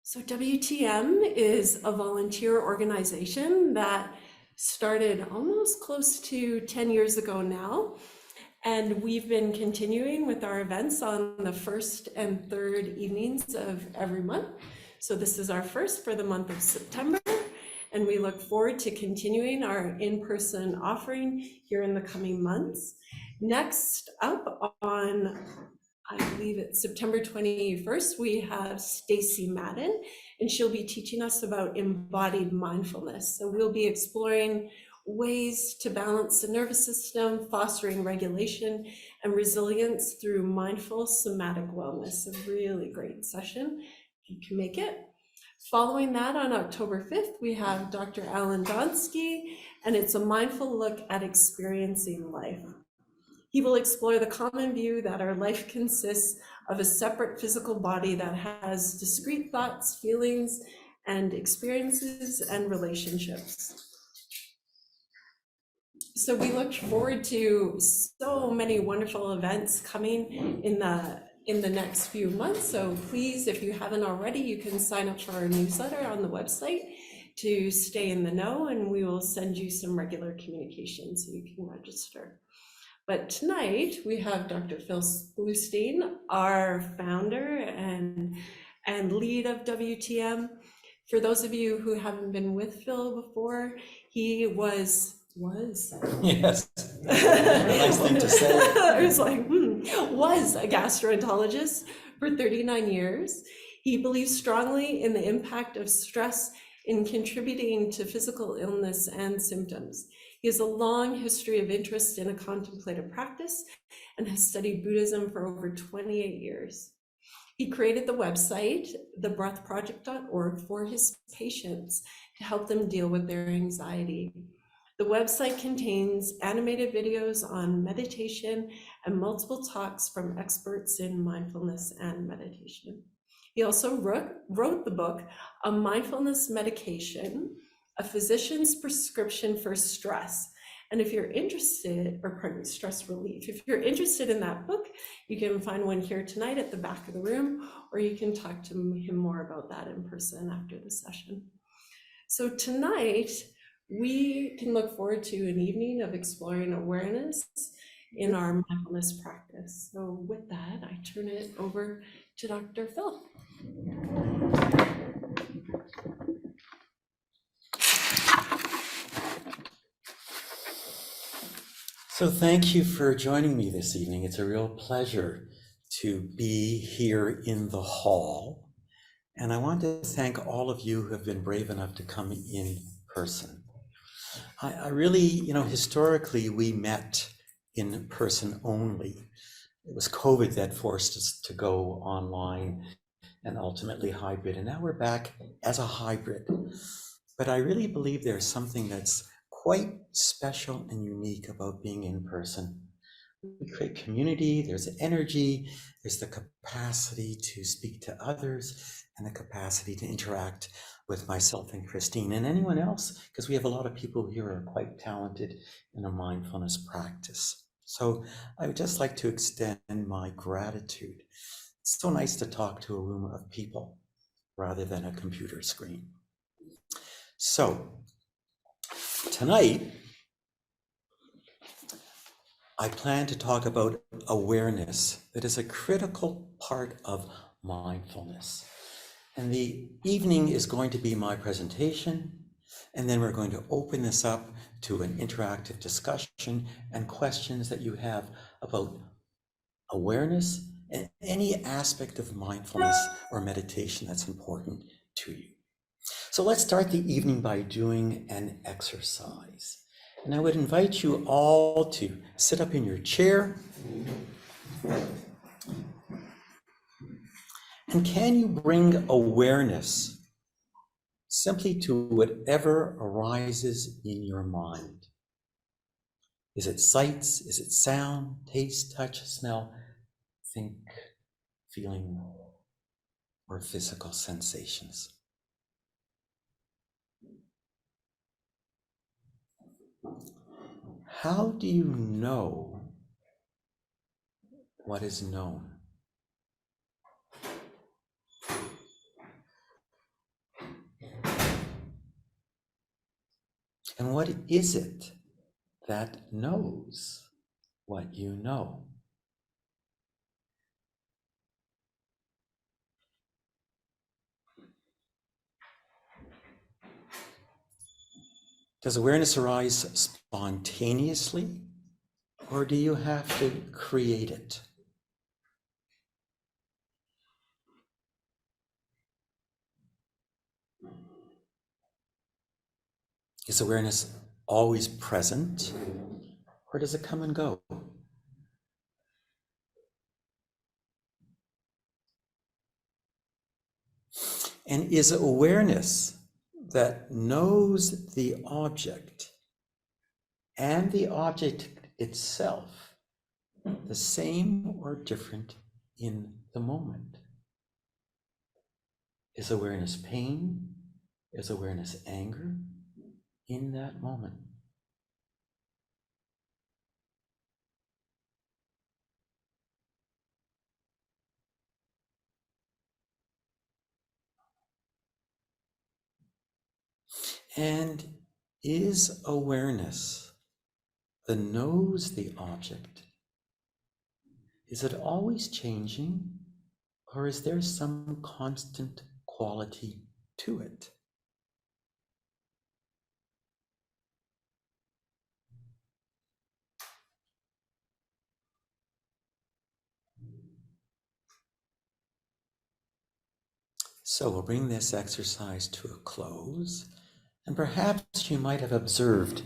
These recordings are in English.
So WTM is a volunteer organization that started almost close to 10 years ago now. And we've been continuing with our events on the first and third evenings of every month. So this is our first for the month of September. And we look forward to continuing our in-person offering here in the coming months. Next up on, I believe it's September 21st, we have Stacy Madden, and she'll be teaching us about embodied mindfulness. So we'll be exploring ways to balance the nervous system, fostering regulation and resilience through mindful somatic wellness. A really great session, if you can make it. Following that, on October 5th, we have Dr. Alan Donsky, and it's a mindful look at experiencing life. He will explore the common view that our life consists of a separate physical body that has discrete thoughts, feelings, and experiences and relationships. So we look forward to so many wonderful events coming in the next few months. So please, if you haven't already, you can sign up for our newsletter on the website to stay in the know, and we will send you some regular communication so you can register. But tonight we have Dr. Phil Blustein, our founder and lead of WTM. For those of you who haven't been with Phil before, he was. Yes, nice thing to say. I was like, was a gastroenterologist for 39 years. He believes strongly in the impact of stress in contributing to physical illness and symptoms. He has a long history of interest in a contemplative practice and has studied Buddhism for over 28 years. He created the website, thebreathproject.org, for his patients to help them deal with their anxiety. The website contains animated videos on meditation and multiple talks from experts in mindfulness and meditation. He also wrote the book, A Mindfulness Medication, a physician's prescription for stress. And if you're interested, stress relief, if you're interested in that book, you can find one here tonight at the back of the room, or you can talk to him more about that in person after the session. So tonight, we can look forward to an evening of exploring awareness in our mindfulness practice. So with that, I turn it over to Dr. Phil. So thank you for joining me this evening. It's a real pleasure to be here in the hall. And I want to thank all of you who have been brave enough to come in person. I really, historically we met in person only. It was COVID that forced us to go online and ultimately hybrid. And now we're back as a hybrid. But I really believe there's something that's quite special and unique about being in person. We create community, there's energy, there's the capacity to speak to others and the capacity to interact with myself and Christine and anyone else, because we have a lot of people here who are quite talented in a mindfulness practice. So I would just like to extend my gratitude. It's so nice to talk to a room of people rather than a computer screen. So tonight, I plan to talk about awareness that is a critical part of mindfulness. And the evening is going to be my presentation, and then we're going to open this up to an interactive discussion and questions that you have about awareness and any aspect of mindfulness or meditation that's important to you. So let's start the evening by doing an exercise. And I would invite you all to sit up in your chair. And can you bring awareness simply to whatever arises in your mind? Is it sights? Is it sound, taste, touch, smell, think, feeling, or physical sensations? How do you know what is known? And what is it that knows what you know? Does awareness arise spontaneously, or do you have to create it? Is awareness always present, or does it come and go? And is awareness that knows the object and the object itself the same or different in the moment? Is awareness pain? Is awareness anger in that moment? And is awareness that knows the object, is it always changing, or is there some constant quality to it? So we'll bring this exercise to a close, and perhaps you might have observed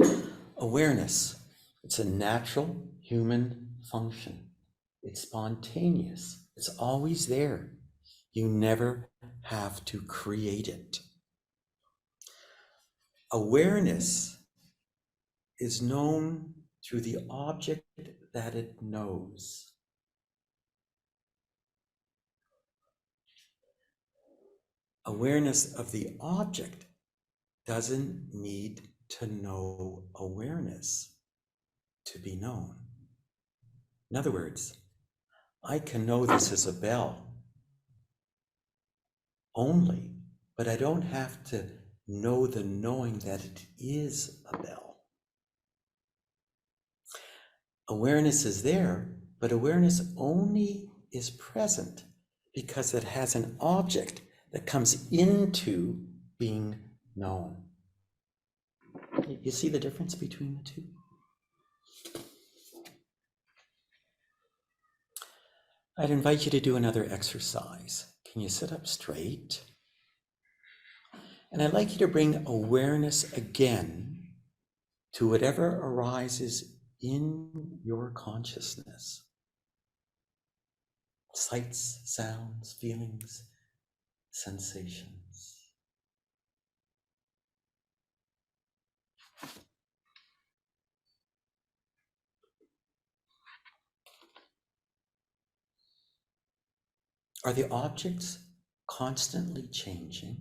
awareness. It's a natural human function. It's spontaneous. It's always there. You never have to create it. Awareness is known through the object that it knows. Awareness of the object doesn't need to know awareness to be known. In other words, I can know this is a bell only, but I don't have to know the knowing that it is a bell. Awareness is there, but awareness only is present because it has an object that comes into being known. You see the difference between the two? I'd invite you to do another exercise. Can you sit up straight? And I'd like you to bring awareness again to whatever arises in your consciousness. Sights, sounds, feelings, sensations. Are the objects constantly changing?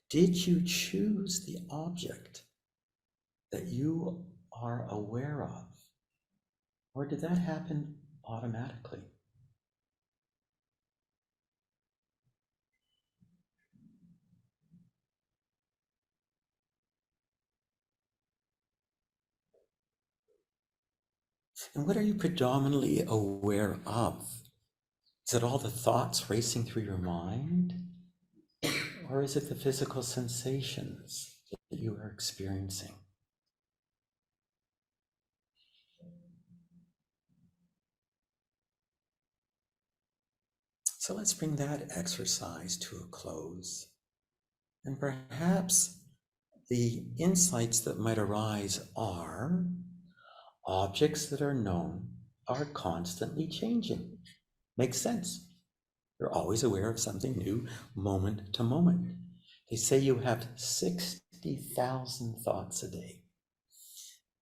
Did you choose the object that you are aware of? Or did that happen automatically? And what are you predominantly aware of? Is it all the thoughts racing through your mind? Or is it the physical sensations that you are experiencing? So let's bring that exercise to a close. And perhaps the insights that might arise are objects that are known are constantly changing. Makes sense. You're always aware of something new moment to moment. They say you have 60,000 thoughts a day.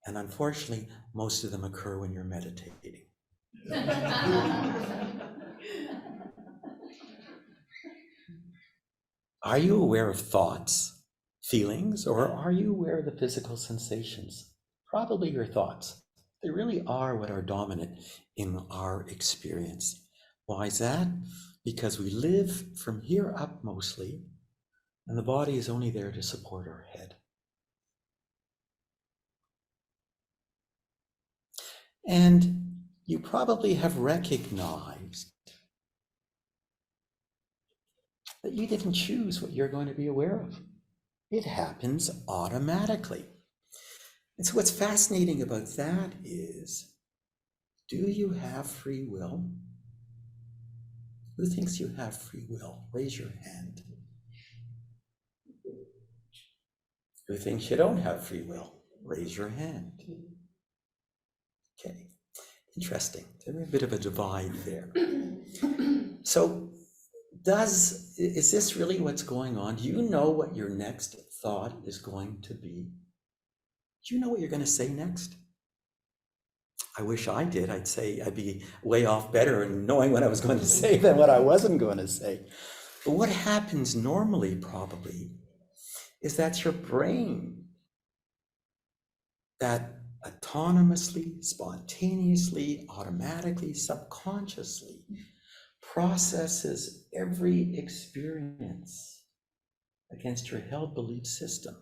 And unfortunately, most of them occur when you're meditating. Are you aware of thoughts, feelings, or are you aware of the physical sensations? Probably your thoughts. They really are what are dominant in our experience. Why is that? Because we live from here up mostly, and the body is only there to support our head. And you probably have recognized that you didn't choose what you're going to be aware of. It happens automatically. And so what's fascinating about that is, do you have free will? Who thinks you have free will? Raise your hand. Who thinks you don't have free will? Raise your hand. Okay, interesting. There's a bit of a divide there. So is this really what's going on? Do you know what your next thought is going to be? Do you know what you're going to say next? I wish I did. I'd say I'd be way off better in knowing what I was going to say than what I wasn't going to say. But what happens normally, probably, is that your brain, that autonomously, spontaneously, automatically, subconsciously processes every experience against your held belief system.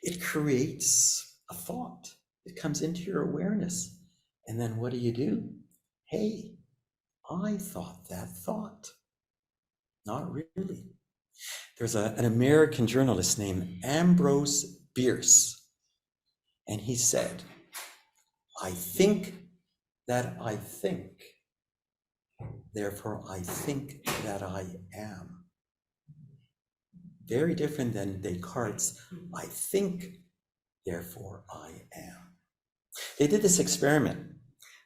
It creates a thought. It comes into your awareness. And then what do? Hey, I thought that thought. Not really. There's an American journalist named Ambrose Bierce, and he said, I think that I think, therefore I think that I am. Very different than Descartes' I think, therefore I am. They did this experiment.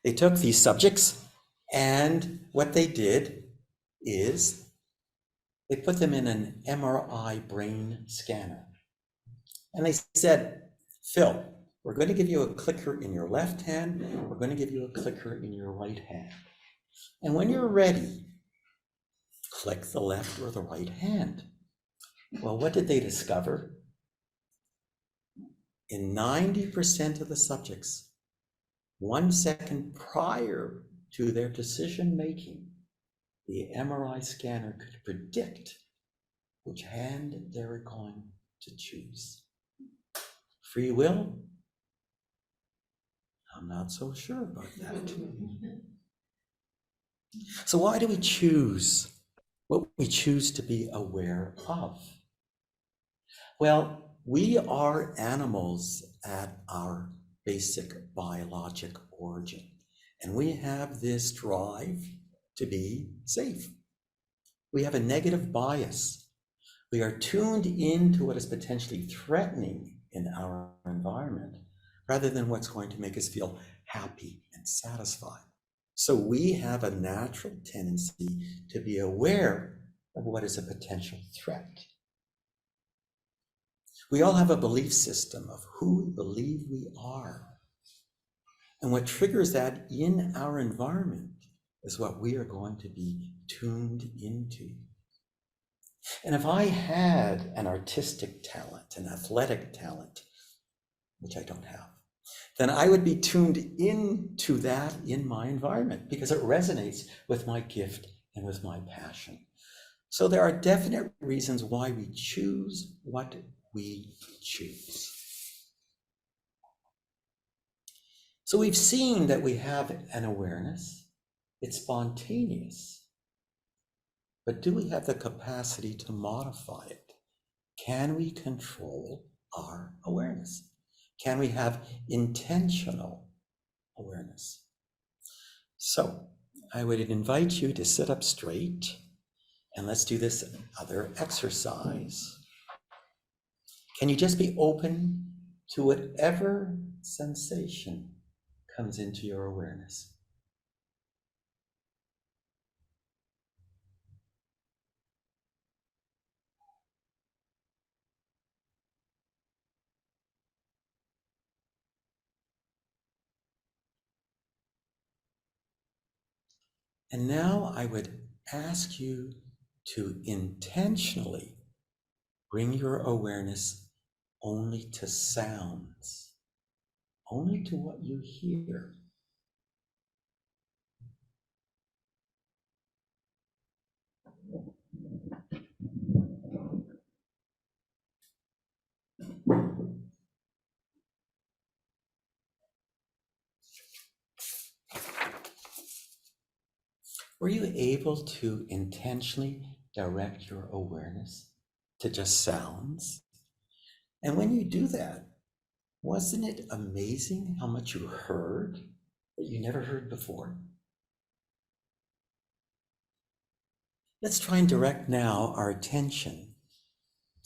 They took these subjects, and what they did is they put them in an MRI brain scanner. And they said, Phil, we're going to give you a clicker in your left hand. We're going to give you a clicker in your right hand. And when you're ready, click the left or the right hand. Well, what did they discover? In 90% of the subjects, 1 second prior to their decision making, the MRI scanner could predict which hand they were going to choose. Free will? I'm not so sure about that. So why do we choose what we choose to be aware of? Well, we are animals at our basic biologic origin, and we have this drive to be safe. We have a negative bias. We are tuned into what is potentially threatening in our environment rather than what's going to make us feel happy and satisfied. So we have a natural tendency to be aware of what is a potential threat. We all have a belief system of who we believe we are. And what triggers that in our environment is what we are going to be tuned into. And if I had an artistic talent, an athletic talent, which I don't have, then I would be tuned into that in my environment because it resonates with my gift and with my passion. So there are definite reasons why we choose what we choose. So we've seen that we have an awareness. It's spontaneous. But do we have the capacity to modify it? Can we control our awareness? Can we have intentional awareness? So I would invite you to sit up straight and let's do this other exercise. Can you just be open to whatever sensation comes into your awareness? And now I would ask you to intentionally bring your awareness only to sounds. only to what you hear. Were you able to intentionally direct your awareness to just sounds? And when you do that, wasn't it amazing how much you heard that you never heard before? Let's try and direct now our attention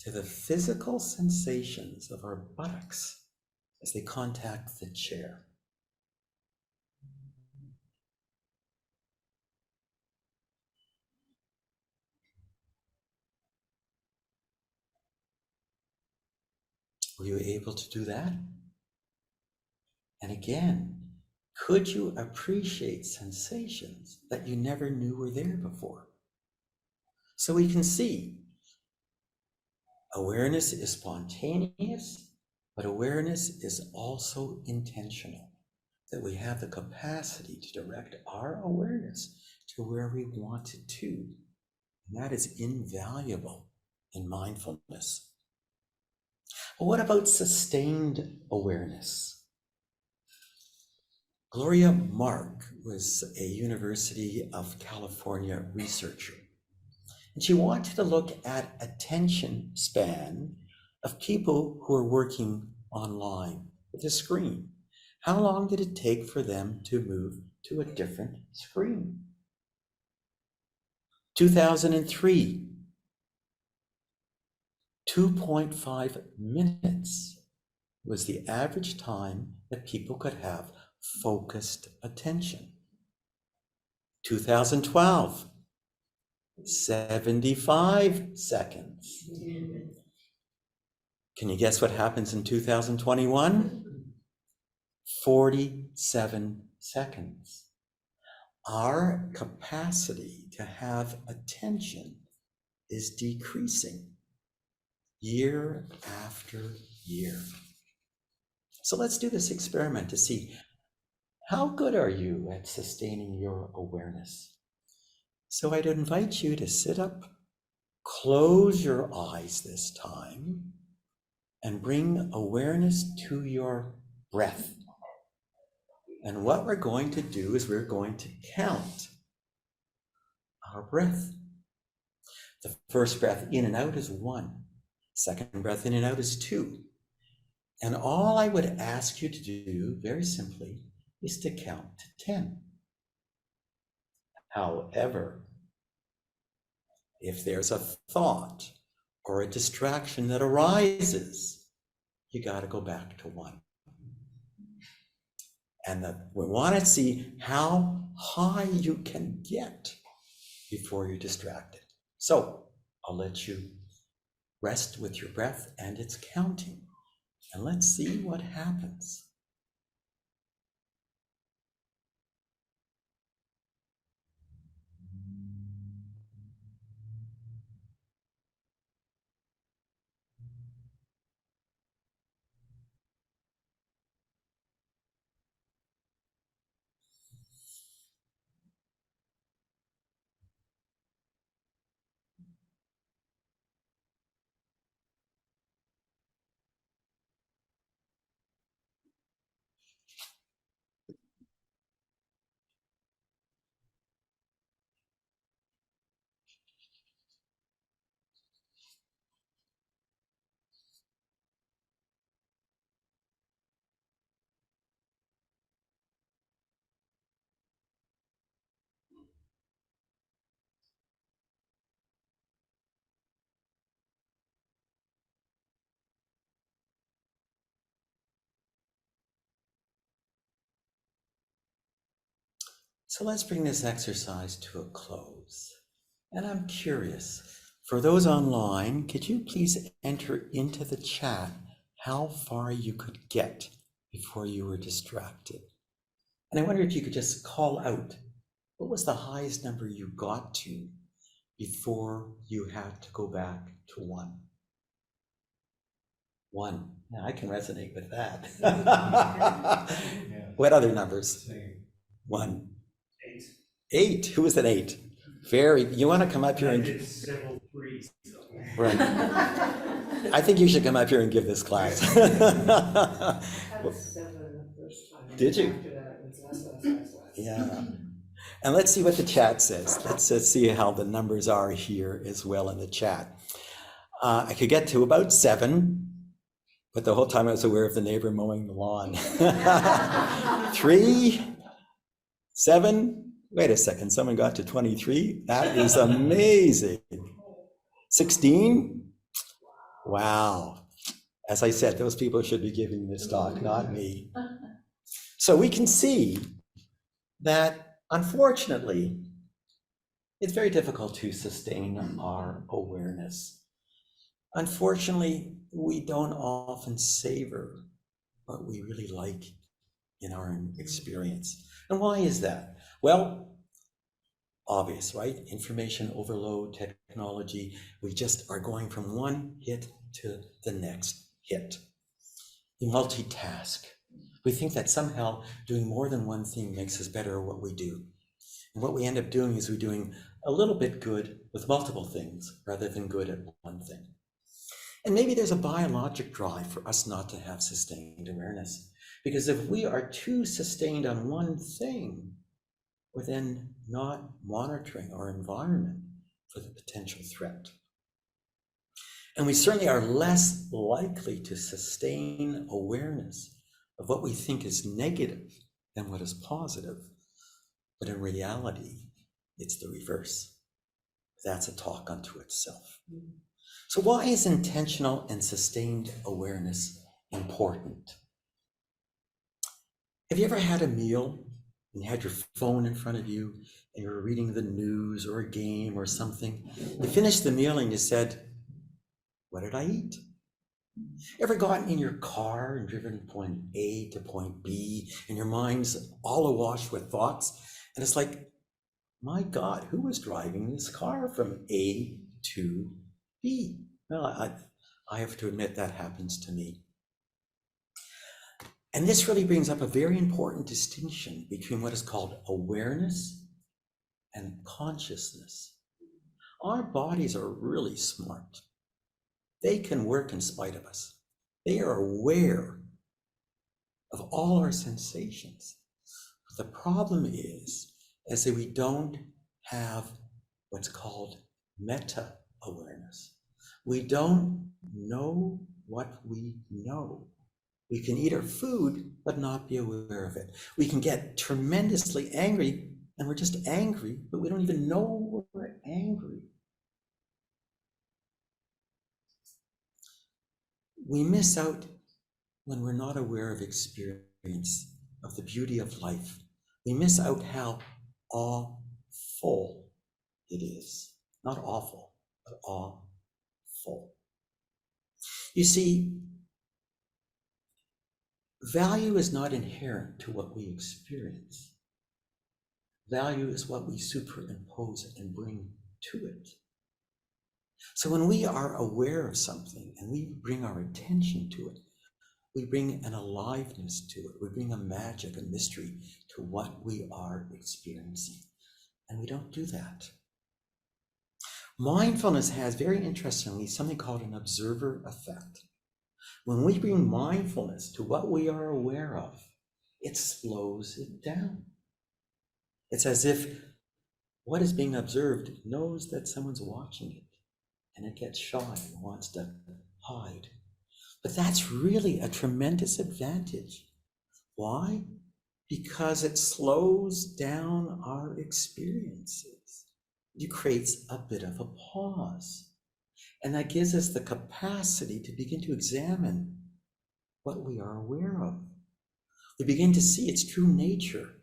to the physical sensations of our buttocks as they contact the chair. Were you able to do that? And again, could you appreciate sensations that you never knew were there before? So we can see awareness is spontaneous, but awareness is also intentional, that we have the capacity to direct our awareness to where we want it to. And that is invaluable in mindfulness. But what about sustained awareness? Gloria Mark was a University of California researcher, and she wanted to look at attention span of people who are working online with a screen. How long did it take for them to move to a different screen? 2003, 2.5 minutes was the average time that people could have focused attention. 2012, 75 seconds. Can you guess what happens in 2021? 47 seconds. Our capacity to have attention is decreasing year after year. So let's do this experiment to see how good are you at sustaining your awareness. So I'd invite you to sit up, close your eyes this time, and bring awareness to your breath. And what we're going to do is we're going to count our breath. The first breath in and out is 1. Second breath in and out is 2. And all I would ask you to do, very simply, is to count to 10. However, if there's a thought or a distraction that arises, you got to go back to 1. And we want to see how high you can get before you're distracted. So I'll let you rest with your breath and its counting. And let's see what happens. So let's bring this exercise to a close. And I'm curious, for those online, could you please enter into the chat how far you could get before you were distracted? And I wonder if you could just call out, what was the highest number you got to before you had to go back to 1? 1. Yeah, I can resonate with that. What other numbers? 1. 8. 8. Who is an 8? Very. You want to come up here I and did several 3s. So. right. I think you should come up here and give this class. I had 7 the first time. Did you? After that, it was less. Yeah. And let's see what the chat says. Let's see how the numbers are here as well in the chat. I could get to about 7, but the whole time I was aware of the neighbor mowing the lawn. 3, 7. Wait a second, someone got to 23. That is amazing. 16. Wow. As I said, those people should be giving this talk, not me. So we can see that, unfortunately, it's very difficult to sustain our awareness. Unfortunately, we don't often savor what we really like in our experience. And why is that? Well, obvious, right? Information overload, technology, we just are going from one hit to the next hit. We multitask. We think that somehow doing more than one thing makes us better at what we do. And what we end up doing is we're doing a little bit good with multiple things rather than good at one thing. And maybe there's a biologic drive for us not to have sustained awareness. Because if we are too sustained on one thing, we're then not monitoring our environment for the potential threat. And we certainly are less likely to sustain awareness of what we think is negative than what is positive. But in reality, it's the reverse. That's a talk unto itself. So why is intentional and sustained awareness important? Have you ever had a meal and you had your phone in front of you and you were reading the news or a game or something? You finished the meal and you said, what did I eat? Ever gotten in your car and driven point A to point B and your mind's all awash with thoughts? And it's like, my God, who was driving this car from A to B? Well, I have to admit that happens to me. And this really brings up a very important distinction between what is called awareness and consciousness. Our bodies are really smart. They can work in spite of us. They are aware of all our sensations. But the problem is that we don't have what's called meta-awareness. We don't know what we know. We can eat our food, but not be aware of it. We can get tremendously angry, and we're just angry, but we don't even know we're angry. We miss out when we're not aware of experience, of the beauty of life. We miss out how awful it is. Not awful, but awful. You see, value is not inherent to what we experience. Value is what we superimpose and bring to it. So when we are aware of something and we bring our attention to it, we bring an aliveness to it. We bring a magic, a mystery to what we are experiencing. And we don't do that. Mindfulness has, very interestingly, something called an observer effect. When we bring mindfulness to what we are aware of, it slows it down. It's as if what is being observed knows that someone's watching it, and it gets shy and wants to hide. But that's really a tremendous advantage. Why? Because it slows down our experiences. It creates a bit of a pause. And that gives us the capacity to begin to examine what we are aware of. We begin to see its true nature.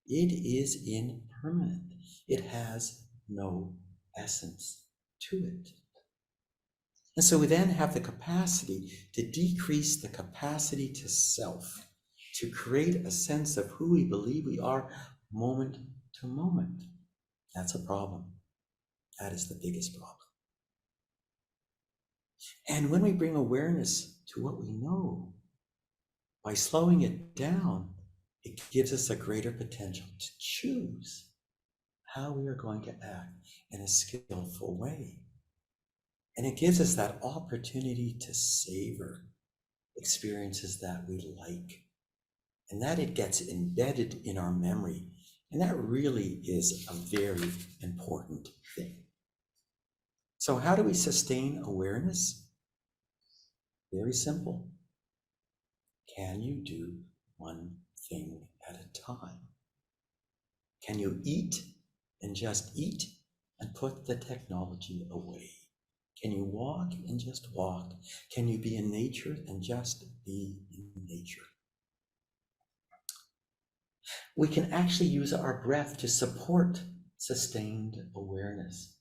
It is impermanent. It has no essence to it. And so we then have the capacity to decrease the capacity to self, to create a sense of who we believe we are moment to moment. That's a problem. That is the biggest problem. And when we bring awareness to what we know. By slowing it down, it gives us a greater potential to choose how we are going to act in a skillful way. And it gives us that opportunity to savor experiences that we like, and that it gets embedded in our memory. And that really is a very important thing. So how do we sustain awareness? Very simple. Can you do one thing at a time? Can you eat and just eat and put the technology away? Can you walk and just walk? Can you be in nature and just be in nature? We can actually use our breath to support sustained awareness.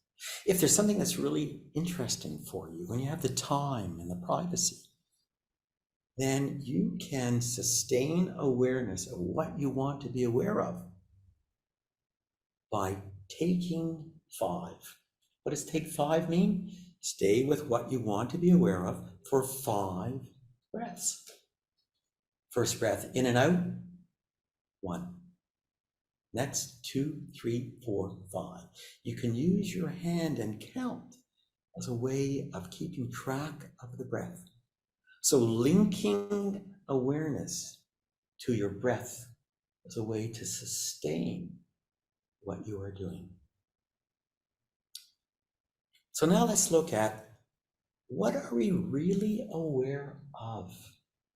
If there's something that's really interesting for you, when you have the time and the privacy, then you can sustain awareness of what you want to be aware of by taking 5. What does take 5 mean? Stay with what you want to be aware of for 5 breaths. First breath in and out, 1. Next, 2, 3, 4, 5. You can use your hand and count as a way of keeping track of the breath. So linking awareness to your breath is a way to sustain what you are doing. So now let's look at, what are we really aware of?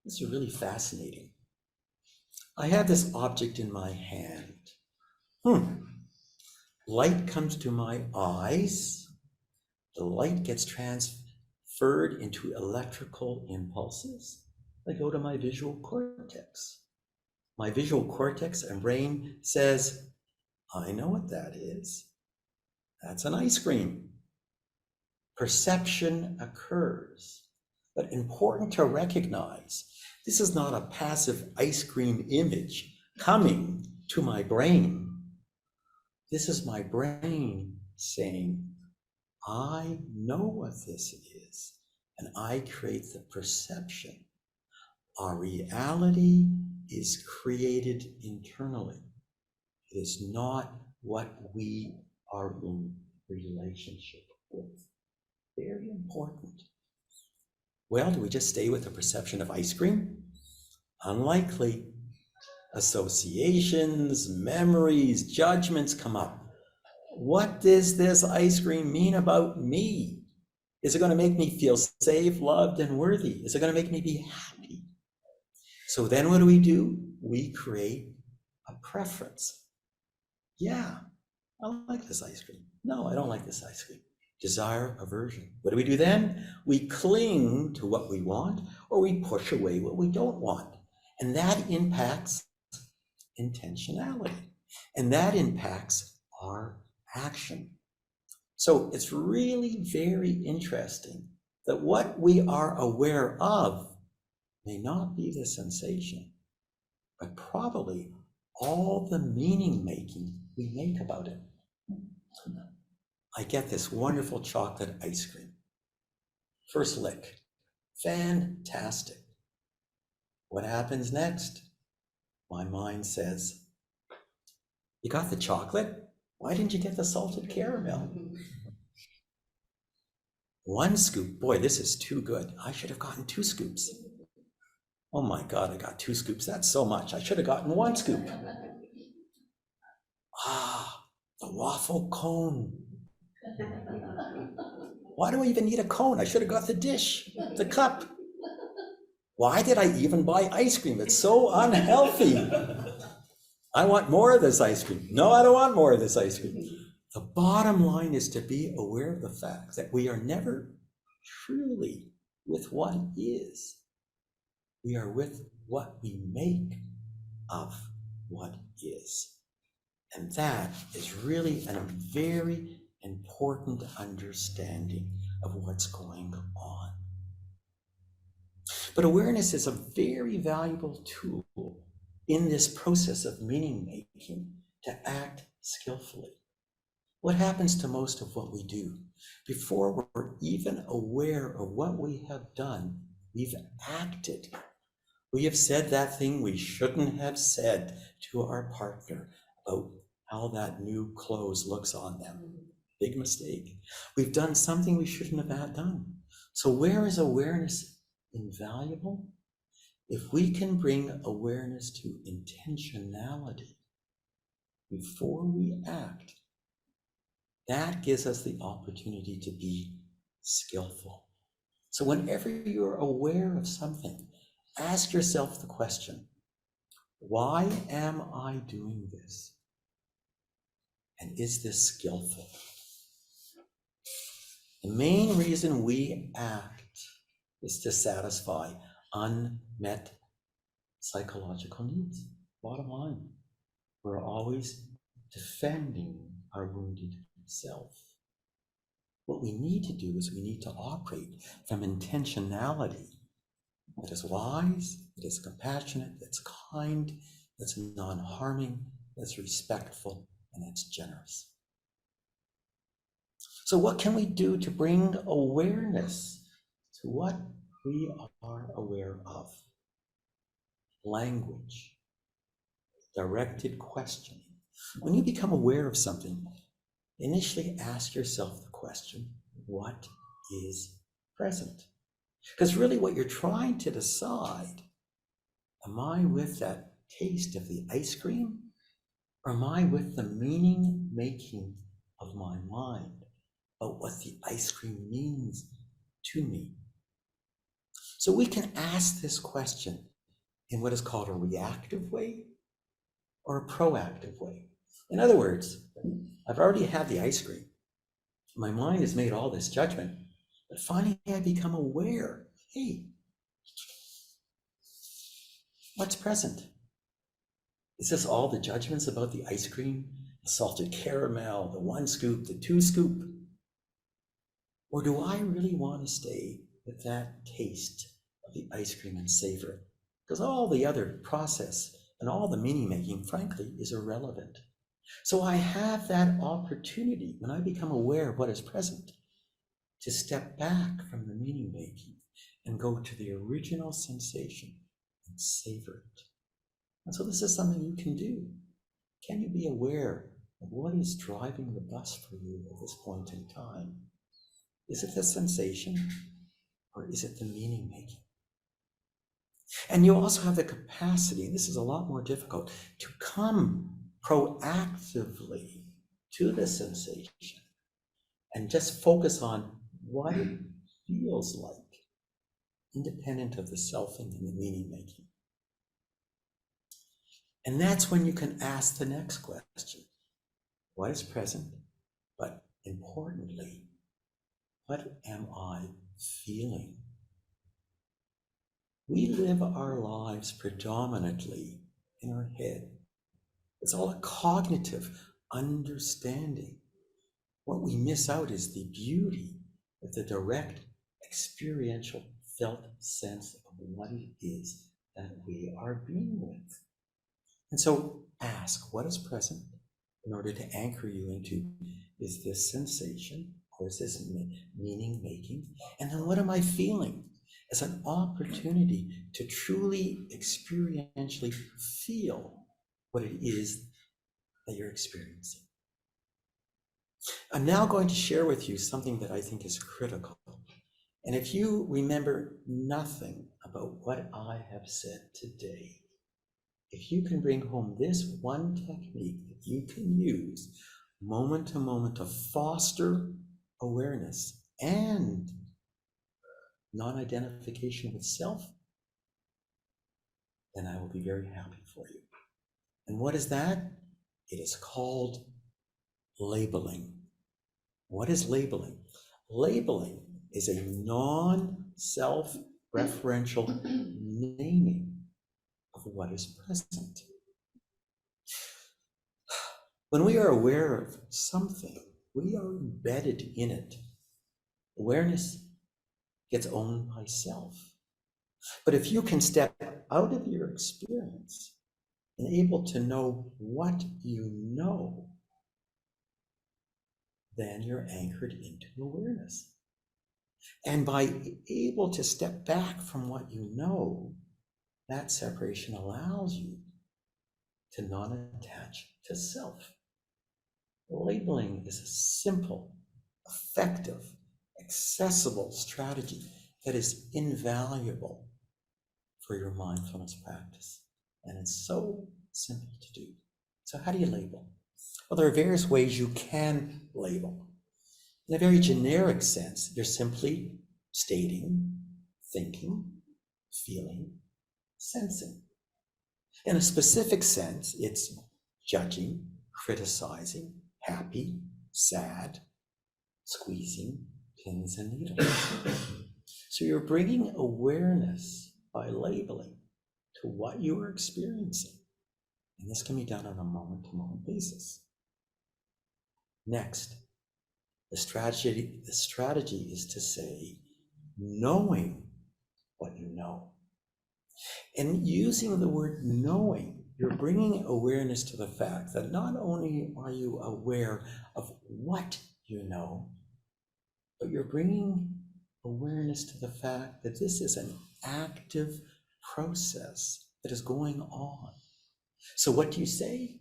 This is really fascinating. I have this object in my hand. Light comes to my eyes. The light gets transferred into electrical impulses. They go to my visual cortex. My visual cortex and brain says, I know what that is. That's an ice cream. Perception occurs, but important to recognize, this is not a passive ice cream image coming to my brain. This is my brain saying, I know what this is, and I create the perception. Our reality is created internally. It is not what we are in relationship with. Very important. Well, do we just stay with the perception of ice cream? Unlikely. Associations, memories, judgments come up. What does this ice cream mean about me? Is it going to make me feel safe, loved, and worthy? Is it going to make me be happy? So then what do? We create a preference. Yeah, I like this ice cream. No, I don't like this ice cream. Desire, aversion. What do we do then? We cling to what we want, or we push away what we don't want. And that impacts intentionality. And that impacts our action. So it's really very interesting that what we are aware of may not be the sensation, but probably all the meaning making we make about it. I get this wonderful chocolate ice cream. First lick, fantastic. What happens next? My mind says, you got the chocolate? Why didn't you get the salted caramel? 1 scoop, boy, this is too good. I should have gotten 2 scoops. Oh my God, I got 2 scoops. That's so much. I should have gotten 1 scoop. The waffle cone. Why do I even need a cone? I should have got the dish, the cup. Why did I even buy ice cream? It's so unhealthy. I want more of this ice cream. No, I don't want more of this ice cream. The bottom line is to be aware of the fact that we are never truly with what is. We are with what we make of what is. And that is really a very important understanding of what's going on. But awareness is a very valuable tool in this process of meaning making to act skillfully. What happens to most of what we do? Before we're even aware of what we have done, We've acted. We have said that thing we shouldn't have said to our partner about how that new clothes looks on them. Big mistake. We've done something we shouldn't have done. So where is awareness invaluable? If we can bring awareness to intentionality before we act, that gives us the opportunity to be skillful. So whenever you're aware of something, ask yourself the question, why am I doing this? And is this skillful? The main reason we act is to satisfy unmet psychological needs. Bottom line, we're always defending our wounded self. What we need to do is we need to operate from intentionality that is wise, that is compassionate, that's kind, that's non-harming, that's respectful, and that's generous. So what can we do to bring awareness to what we are aware of? Language, directed questioning. When you become aware of something, initially ask yourself the question, what is present? Because really what you're trying to decide, am I with that taste of the ice cream? Or am I with the meaning making of my mind about what the ice cream means to me? So we can ask this question in what is called a reactive way or a proactive way. In other words, I've already had the ice cream. My mind has made all this judgment, but finally I become aware, hey, what's present? Is this all the judgments about the ice cream, the salted caramel, the 1 scoop, the 2 scoop? Or do I really want to stay with that taste of the ice cream and savor it? Because all the other process and all the meaning making, frankly, is irrelevant. So I have that opportunity when I become aware of what is present to step back from the meaning making and go to the original sensation and savor it. And so this is something you can do. Can you be aware of what is driving the bus for you at this point in time? Is it the sensation or is it the meaning making? And you also have the capacity, and this is a lot more difficult, to come proactively to the sensation and just focus on what it feels like, independent of the selfing and the meaning making. And that's when you can ask the next question. What is present? But importantly, what am I feeling? We live our lives predominantly in our head. It's all a cognitive understanding. What we miss out is the beauty of the direct, experiential, felt sense of what it is that we are being with. And so ask what is present in order to anchor you into, is this sensation or is this meaning making? And then what am I feeling? As an opportunity to truly experientially feel what it is that you're experiencing. I'm now going to share with you something that I think is critical. And if you remember nothing about what I have said today, if you can bring home this one technique that you can use moment to moment to foster awareness and non-identification with self, then I will be very happy for you. And what is that? It is called labeling. What is labeling? Labeling is a non-self-referential naming of what is present. When we are aware of something, we are embedded in it. Awareness gets owned by self. But if you can step out of your experience and able to know what you know, then you're anchored into awareness. And by able to step back from what you know, that separation allows you to not attach to self. Labeling is a simple, effective, accessible strategy that is invaluable for your mindfulness practice. And it's so simple to do. So how do you label? Well, there are various ways you can label. In a very generic sense, you're simply stating, thinking, feeling, sensing. In a specific sense, it's judging, criticizing, happy, sad, squeezing, pins and needles. So you're bringing awareness by labeling to what you are experiencing. And this can be done on a moment-to-moment basis. Next, the strategy is to say, knowing what you know. And using the word knowing, you're bringing awareness to the fact that not only are you aware of what you know, but you're bringing awareness to the fact that this is an active process that is going on. So what do you say?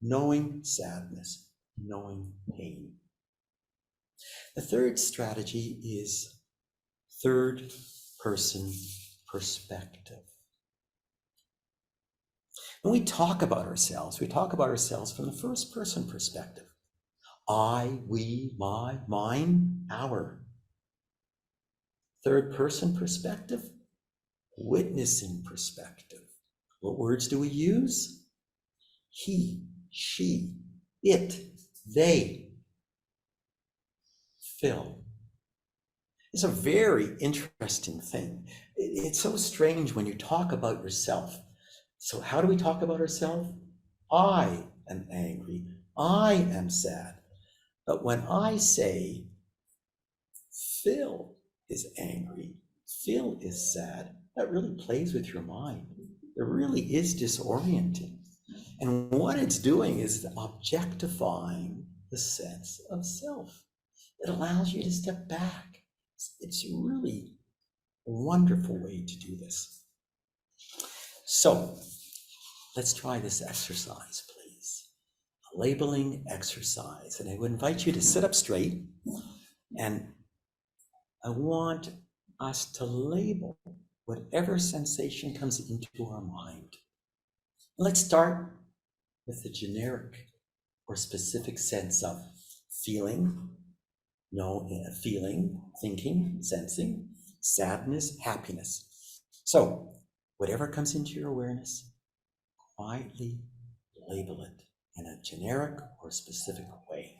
Knowing sadness, knowing pain. The third strategy is third person perspective. When we talk about ourselves from the first person perspective. I, we, my, mine, our. Third person perspective, witnessing perspective. What words do we use? He, she, it, they. Phil. It's a very interesting thing. It's so strange when you talk about yourself. So how do we talk about ourselves? I am angry. I am sad. But when I say Phil is angry, Phil is sad, that really plays with your mind. It really is disorienting. And what it's doing is objectifying the sense of self. It allows you to step back. It's really a wonderful way to do this. So let's try this exercise, please. A labeling exercise. And I would invite you to sit up straight, and I want us to label whatever sensation comes into our mind. Let's start with the generic or specific sense of feeling, feeling, thinking, sensing, sadness, happiness. So whatever comes into your awareness, quietly label it in a generic or specific way.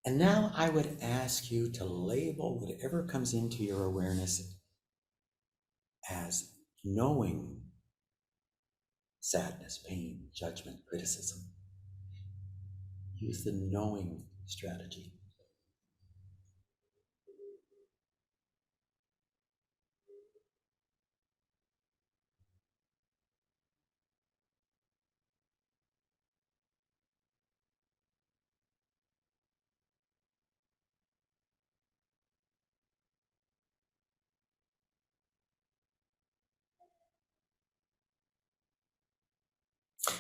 And now I would ask you to label whatever comes into your awareness as knowing sadness, pain, judgment, criticism. Use the knowing strategy.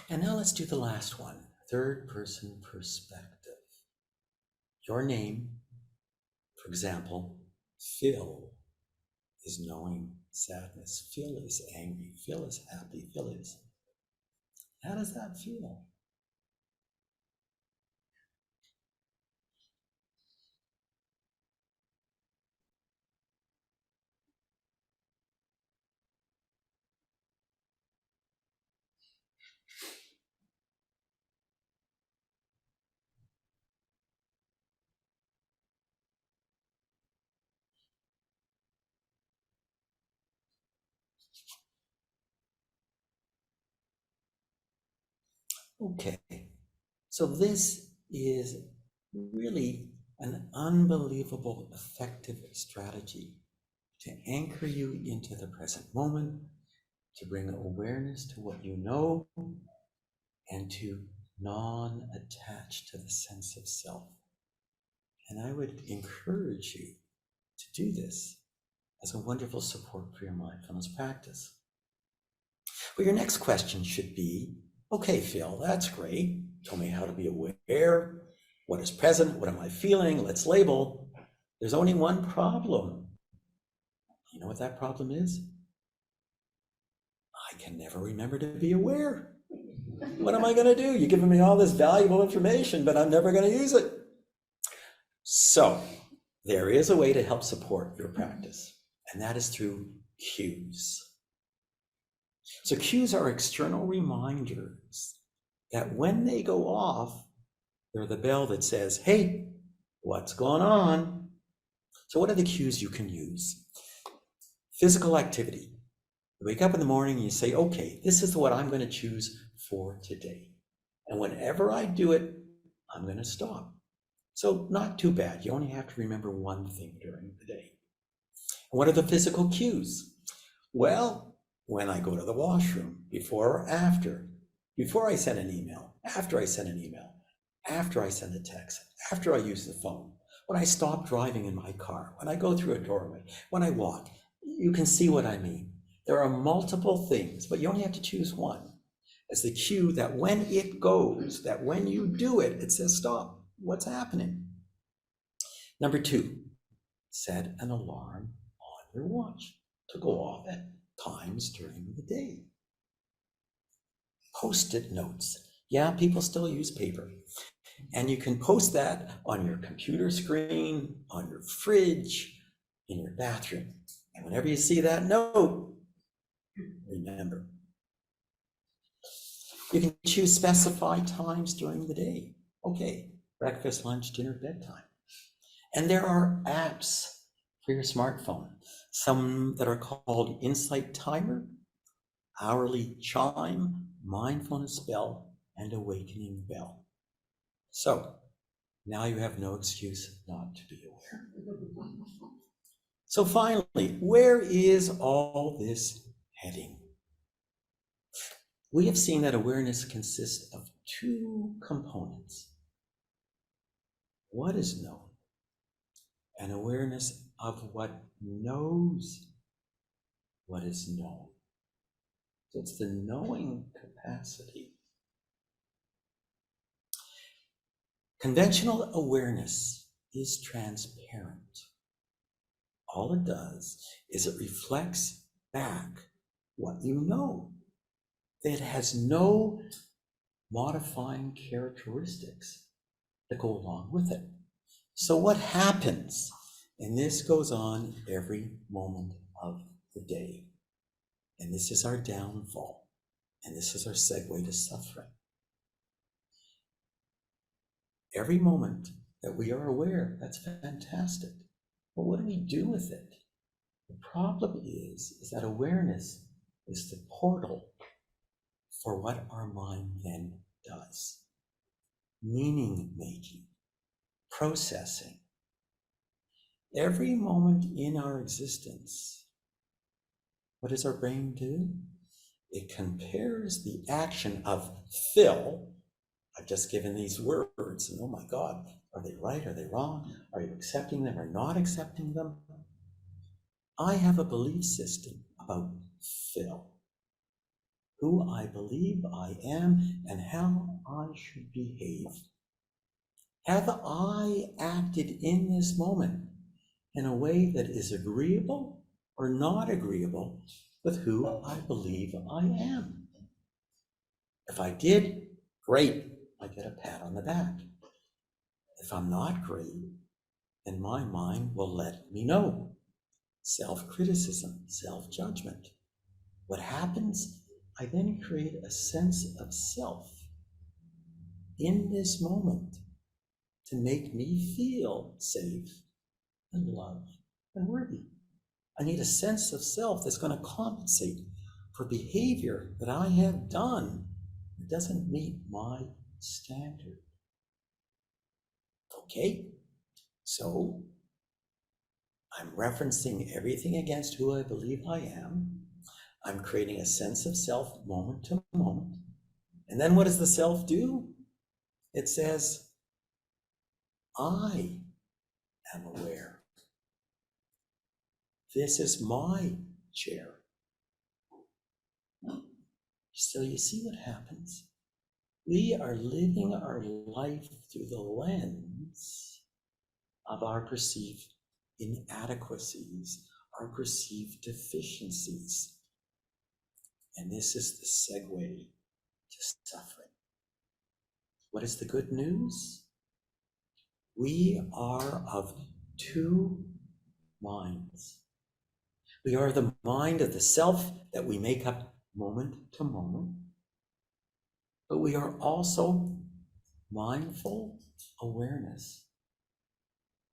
And now let's do the last one, third person perspective. Your name, for example, Phil is knowing sadness. Phil is angry. Phil is happy. Phil is. How does that feel? Okay, so this is really an unbelievable effective strategy to anchor you into the present moment, to bring awareness to what you know, and to non-attach to the sense of self. And I would encourage you to do this as a wonderful support for your mindfulness practice. Well, your next question should be, okay, Phil, that's great. Tell me how to be aware. What is present? What am I feeling? Let's label. There's only one problem. You know what that problem is? I can never remember to be aware. What am I going to do? You're giving me all this valuable information, but I'm never going to use it. So there is a way to help support your practice, and that is through cues. So cues are external reminders that when they go off, they're the bell that says, hey, what's going on? So what are the cues you can use? Physical activity. You wake up in the morning and you say, okay, this is what I'm going to choose for today. And whenever I do it, I'm going to stop. So not too bad. You only have to remember one thing during the day. And what are the physical cues? Well, when I go to the washroom, before or after, before I send an email, after I send an email, after I send a text, after I use the phone, when I stop driving in my car, when I go through a doorway, when I walk, you can see what I mean. There are multiple things, but you only have to choose one as the cue that when it goes, that when you do it, it says stop. What's happening? Number 2, set an alarm on your watch to go off at times during the day. Post-it notes. Yeah, people still use paper. And you can post that on your computer screen, on your fridge, in your bathroom. And whenever you see that note, remember. You can choose specified times during the day. Okay, breakfast, lunch, dinner, bedtime. And there are apps for your smartphone, some that are called Insight Timer, Hourly Chime, Mindfulness Bell, and Awakening Bell. So now you have no excuse not to be aware. So finally, where is all this heading? We have seen that awareness consists of 2 components. What is known, and awareness of what knows what is known. So it's the knowing capacity. Conventional awareness is transparent. All it does is it reflects back what you know. It has no modifying characteristics that go along with it. So what happens? And this goes on every moment of the day. And this is our downfall. And this is our segue to suffering. Every moment that we are aware, that's fantastic. But what do we do with it? The problem is that awareness is the portal for what our mind then does. Meaning making, processing. Every moment in our existence, what does our brain do? It compares the action of Phil. I've just given these words, and oh my God, are they right? Are they wrong? Are you accepting them or not accepting them? I have a belief system about Phil, who I believe I am and how I should behave. Have I acted in this moment in a way that is agreeable or not agreeable with who I believe I am? If I did, great, I get a pat on the back. If I'm not great, then my mind will let me know. Self-criticism, self-judgment. What happens? I then create a sense of self in this moment to make me feel safe and loved and worthy. I need a sense of self that's going to compensate for behavior that I have done that doesn't meet my standard. Okay, so I'm referencing everything against who I believe I am. I'm creating a sense of self moment to moment. And then what does the self do? It says, I am aware. This is my chair. So you see what happens? We are living our life through the lens of our perceived inadequacies, our perceived deficiencies. And this is the segue to suffering. What is the good news? We are of two minds. We are the mind of the self that we make up moment to moment, but we are also mindful awareness.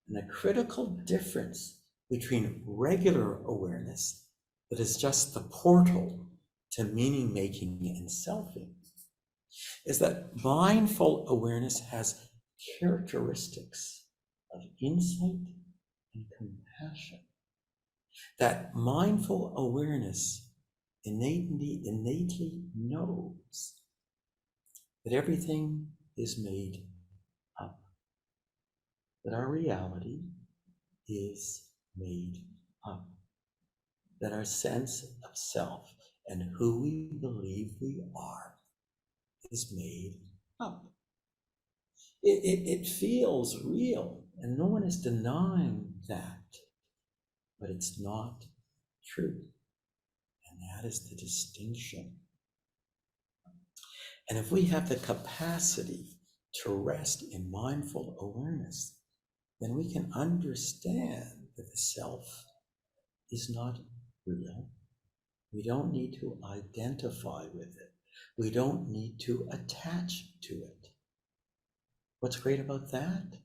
And the critical difference between regular awareness, that is just the portal to meaning making and selfing, is that mindful awareness has characteristics of insight and compassion. That mindful awareness innately knows that everything is made up, that our reality is made up, that our sense of self and who we believe we are is made up. It feels real, and no one is denying that, but it's not true. And that is the distinction. And if we have the capacity to rest in mindful awareness, then we can understand that the self is not real. We don't need to identify with it. We don't need to attach to it. What's great about that?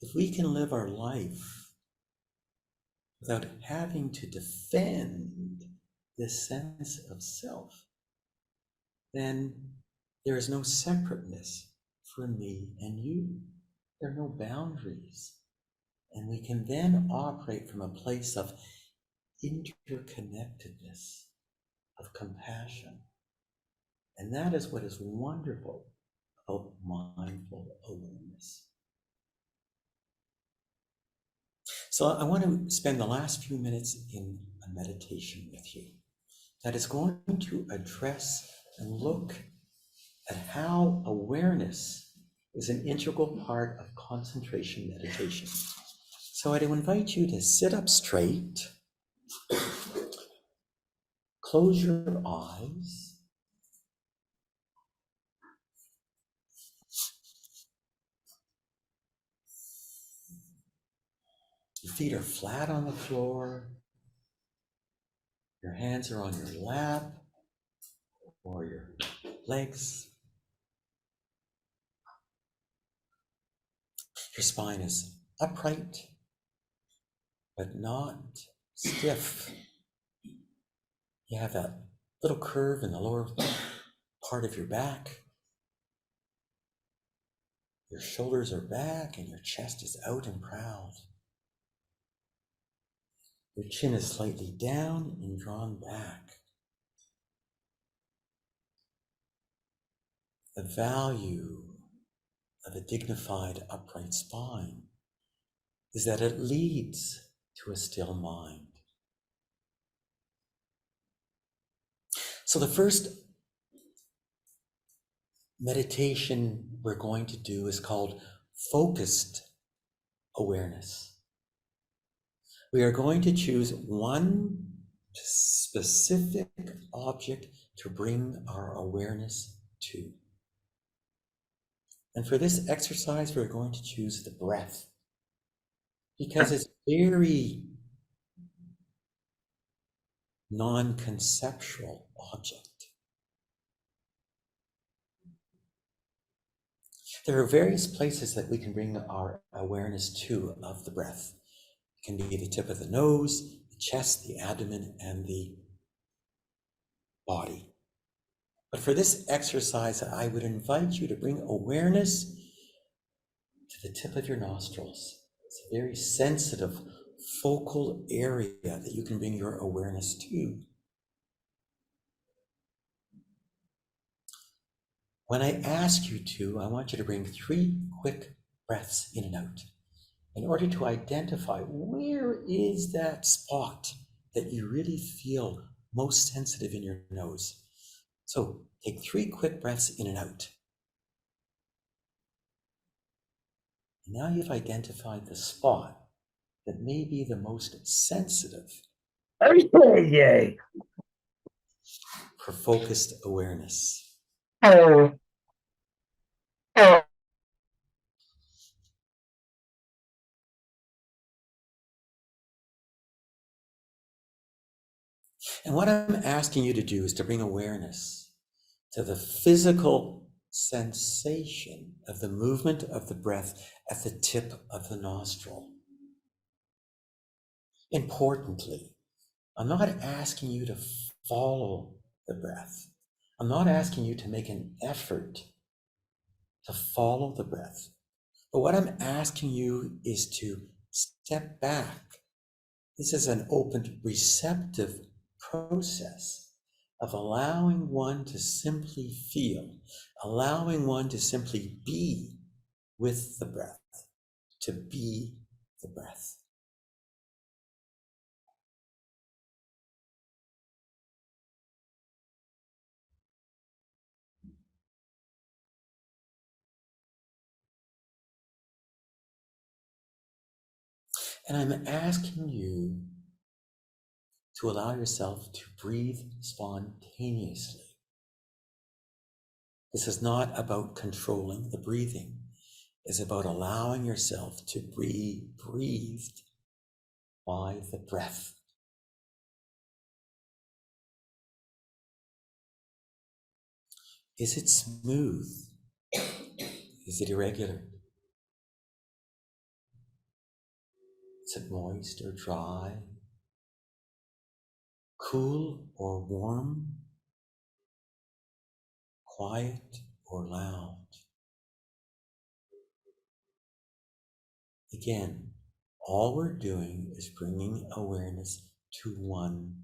If we can live our life without having to defend this sense of self, then there is no separateness for me and you. There are no boundaries. And we can then operate from a place of interconnectedness, of compassion. And that is what is wonderful about mindful awareness. So I want to spend the last few minutes in a meditation with you that is going to address and look at how awareness is an integral part of concentration meditation. So I'd invite you to sit up straight, close your eyes, your feet are flat on the floor, your hands are on your lap or your legs. Your spine is upright, but not stiff. You have that little curve in the lower part of your back. Your shoulders are back and your chest is out and proud. Your chin is slightly down and drawn back. The value of a dignified, upright spine is that it leads to a still mind. So the first meditation we're going to do is called focused awareness. We are going to choose one specific object to bring our awareness to. And for this exercise, we're going to choose the breath because it's very non-conceptual object. There are various places that we can bring our awareness to of the breath. It can be the tip of the nose, the chest, the abdomen, and the body. But for this exercise, I would invite you to bring awareness to the tip of your nostrils. It's a very sensitive, focal area that you can bring your awareness to. When I ask you to, I want you to bring 3 quick breaths in and out in order to identify where is that spot that you really feel most sensitive in your nose. So take 3 quick breaths in and out. Now you've identified the spot that may be the most sensitive for focused awareness. And what I'm asking you to do is to bring awareness to the physical sensation of the movement of the breath at the tip of the nostril. Importantly, I'm not asking you to follow the breath. I'm not asking you to make an effort to follow the breath. But what I'm asking you is to step back. This is an open, receptive process of allowing one to simply feel, allowing one to simply be with the breath, to be the breath. And I'm asking you to allow yourself to breathe spontaneously. This is not about controlling the breathing. It's about allowing yourself to be breathed by the breath. Is it smooth? Is it irregular? Is it moist or dry? Cool or warm? Quiet or loud? Again, all we're doing is bringing awareness to one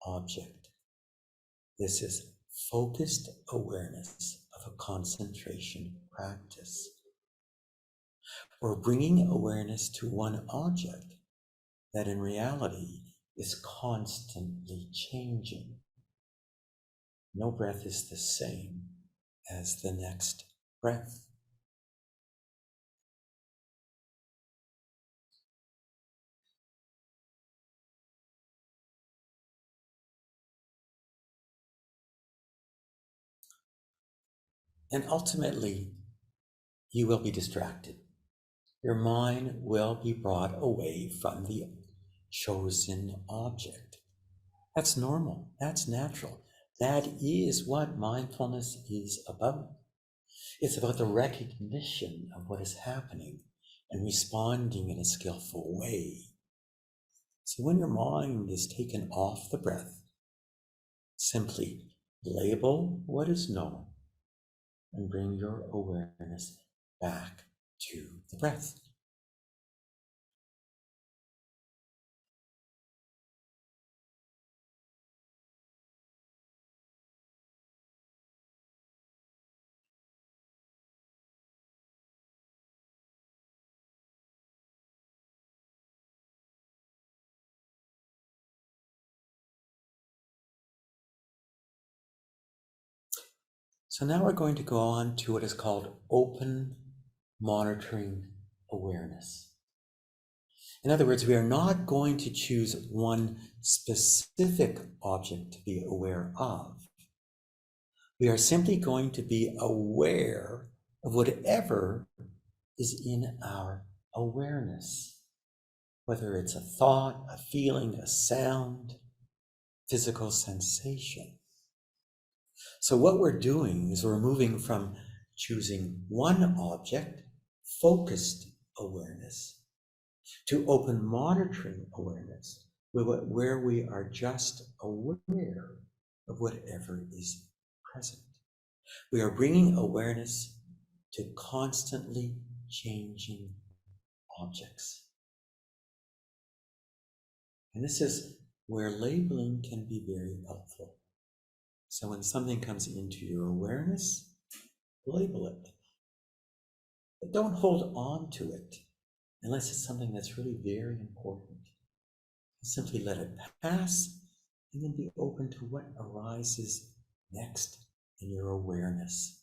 object. This is focused awareness of a concentration practice. We're bringing awareness to one object that in reality is constantly changing. No breath is the same as the next breath. And ultimately, you will be distracted. Your mind will be brought away from the chosen object. That's normal. That's natural. That is what mindfulness is about. It's about the recognition of what is happening and responding in a skillful way. So when your mind is taken off the breath, simply label what is known and bring your awareness back to the breath. So now we're going to go on to what is called open monitoring awareness. In other words, we are not going to choose one specific object to be aware of. We are simply going to be aware of whatever is in our awareness, whether it's a thought, a feeling, a sound, physical sensation. So what we're doing is we're moving from choosing one object, focused awareness, to open monitoring awareness, where we are just aware of whatever is present. We are bringing awareness to constantly changing objects. And this is where labeling can be very helpful. So when something comes into your awareness, label it. But don't hold on to it unless it's something that's really very important. Simply let it pass and then be open to what arises next in your awareness.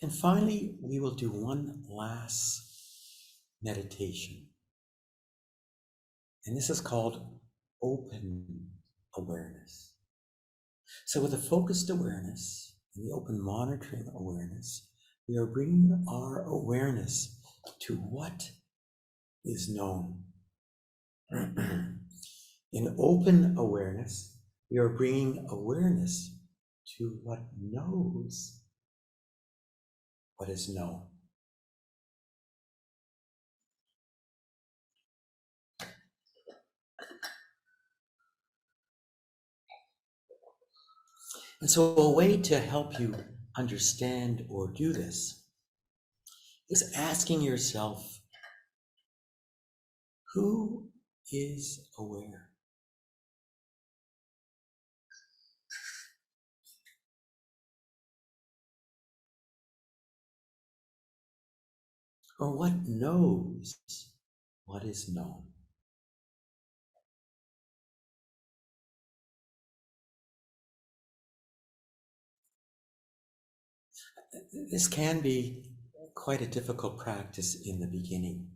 And finally, we will do one last meditation. And this is called open awareness. So with a focused awareness and the open monitoring awareness, we are bringing our awareness to what is known. In open awareness, we are bringing awareness to what knows what is known. And so a way to help you understand or do this is asking yourself, who is aware? Or what knows what is known? This can be quite a difficult practice in the beginning,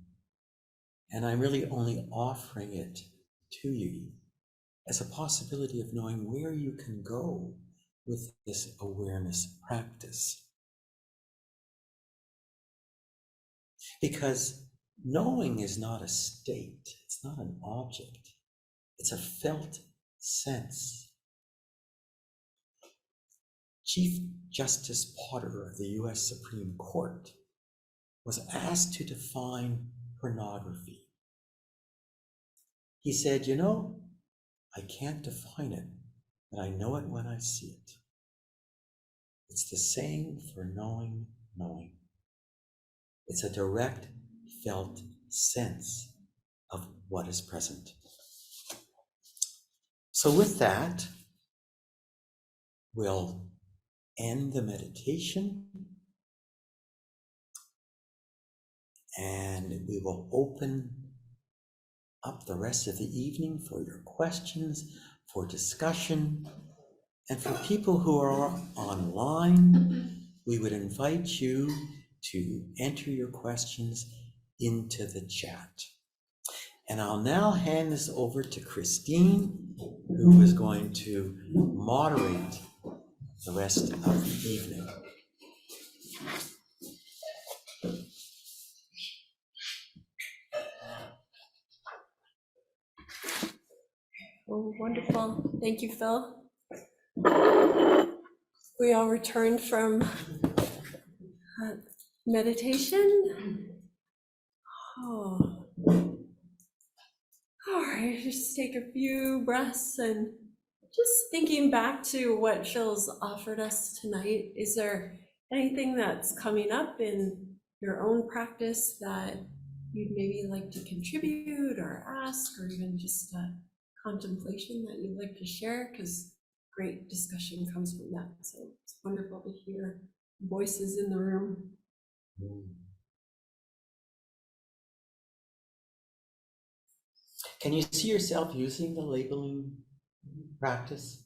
and I'm really only offering it to you as a possibility of knowing where you can go with this awareness practice. Because knowing is not a state, it's not an object, it's a felt sense. Chief Justice Potter of the US Supreme Court was asked to define pornography. He said, I can't define it, but I know it when I see it. It's the same for knowing. It's a direct, felt sense of what is present. So with that, we'll end the meditation and we will open up the rest of the evening for your questions, for discussion, and for people who are online, we would invite you to enter your questions into the chat. And I'll now hand this over to Christine, who is going to moderate the rest of the evening. Oh, wonderful. Thank you, Phil. We all returned from meditation. Oh. All right, just take a few breaths and just thinking back to what Phil's offered us tonight. Is there anything that's coming up in your own practice that you'd maybe like to contribute or ask, or even just a contemplation that you'd like to share? Because great discussion comes from that. So it's wonderful to hear voices in the room. Can you see yourself using the labeling practice?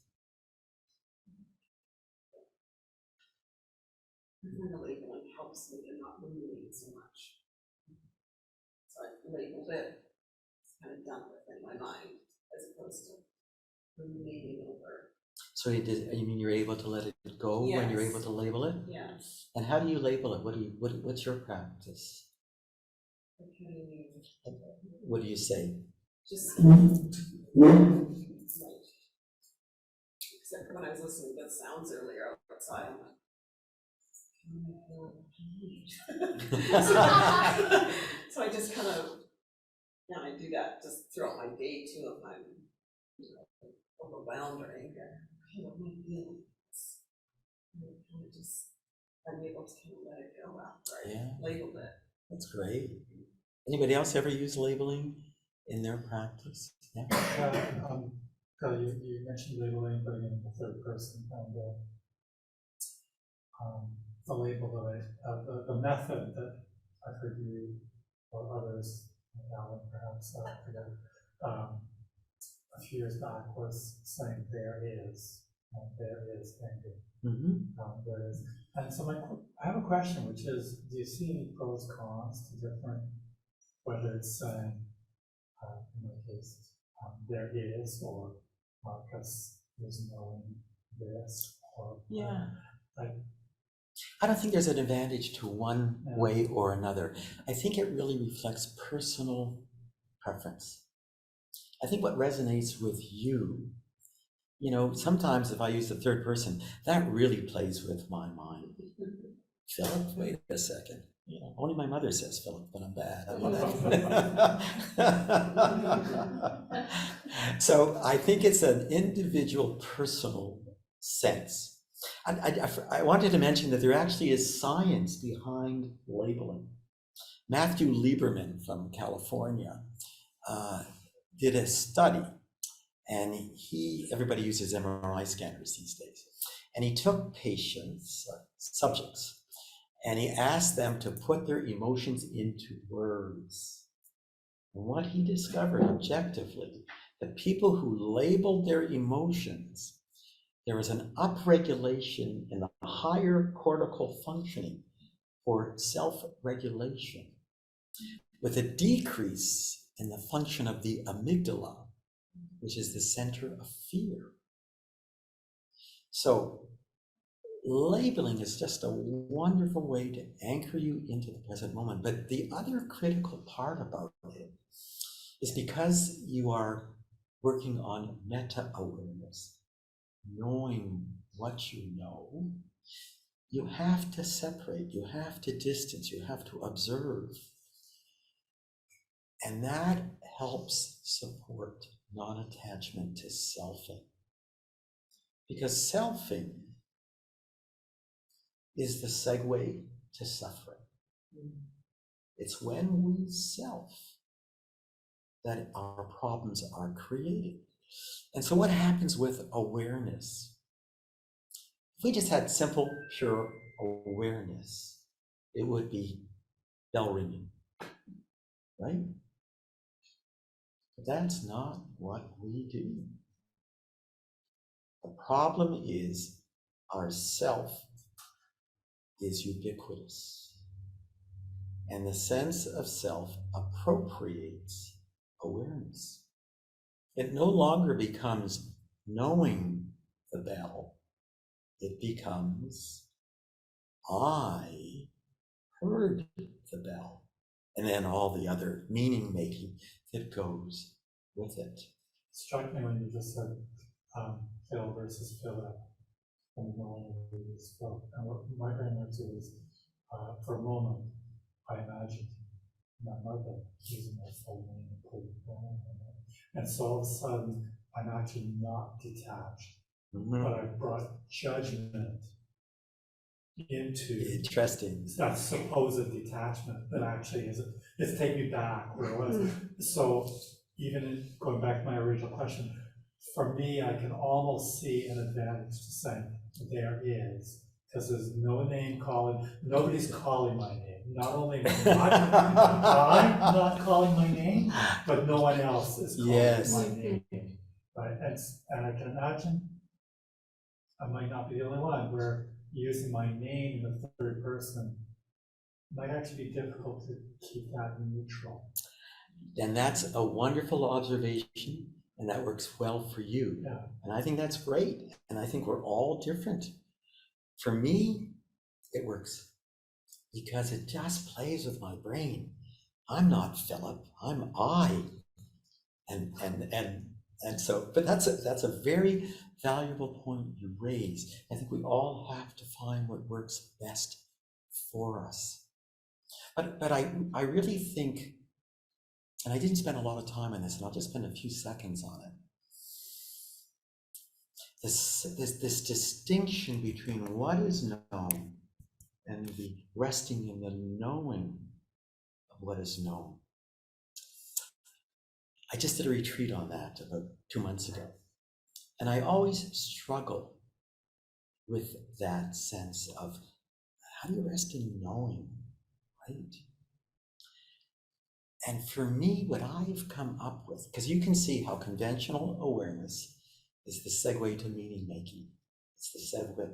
The labeling helps me to not ruminate so much. So I labeled it kind of done with in my mind, as opposed to ruminating over. So you mean you're able to let it go when you're able Yes. to label it? Yes. And how do you label it? What's your practice? Okay. What do you say? Just except for when I was listening to the sounds earlier outside, I'm like, so I just kind of, I do that just throughout my day too, if I'm, overwhelmed or angry. What am I feeling? Kind of just, I'm able to kind of let it go after I labeled it. That's great. Anybody else ever use labeling in their practice? Yeah. You mentioned labeling, putting in the third person, and the label the method that I've heard you or others, Alan perhaps, a few years back was saying there is anger. There is. And so I have a question, which is, do you see any pros, cons to different, whether it's saying, in my case, there is, or because there's no this, or I don't think there's an advantage to one way or another. I think it really reflects personal preference. I think what resonates with you, sometimes if I use the third person, that really plays with my mind. Philip, wait a second. Only my mother says Philip, but I'm bad. So I think it's an individual, personal sense. I wanted to mention that there actually is science behind labeling. Matthew Lieberman from California did a study, and everybody uses MRI scanners these days, and he took patients, subjects, and he asked them to put their emotions into words. And what he discovered objectively, the people who labeled their emotions, there was an upregulation in the higher cortical functioning for self-regulation, with a decrease in the function of the amygdala, which is the center of fear. So labeling is just a wonderful way to anchor you into the present moment. But the other critical part about it is because you are working on meta-awareness, knowing what you know, you have to separate, you have to distance, you have to observe. And that helps support non-attachment to selfing. Because selfing is the segue to suffering. It's when we self that our problems are created. And so what happens with awareness? If we just had simple, pure awareness, it would be bell ringing, right? But that's not what we do. The problem is our self is ubiquitous, and the sense of self appropriates awareness. It no longer becomes knowing the bell. It becomes, I heard the bell, and then all the other meaning making that goes with it. It struck me when you just said Phil versus Philip, and no one really spoke. And what my brain went to was, for a moment, I imagined my mother using my full name and putting it down. And so all of a sudden, I'm actually not detached, but I brought judgment into Interesting. that supposed detachment that actually is taking me back where it was. So even going back to my original question, for me, I can almost see an advantage to saying there is, because there's no name calling, nobody's calling my name. Not only am I'm not calling my name, but no one else is calling my name. Right? And I can imagine I might not be the only one where using my name in the third person might actually be difficult to keep that neutral. And that's a wonderful observation, and that works well for you. Yeah. And I think that's great. And I think we're all different. For me, it works because it just plays with my brain. I'm not Philip, I'm I. And so, but that's a very valuable point you raise. I think we all have to find what works best for us. But I really think, and I didn't spend a lot of time on this, and I'll just spend a few seconds on it. This distinction between what is known and the resting in the knowing of what is known. I just did a retreat on that about 2 months ago. And I always struggle with that sense of how do you rest in knowing, right? And for me, what I've come up with, because you can see how conventional awareness is the segue to meaning making. It's the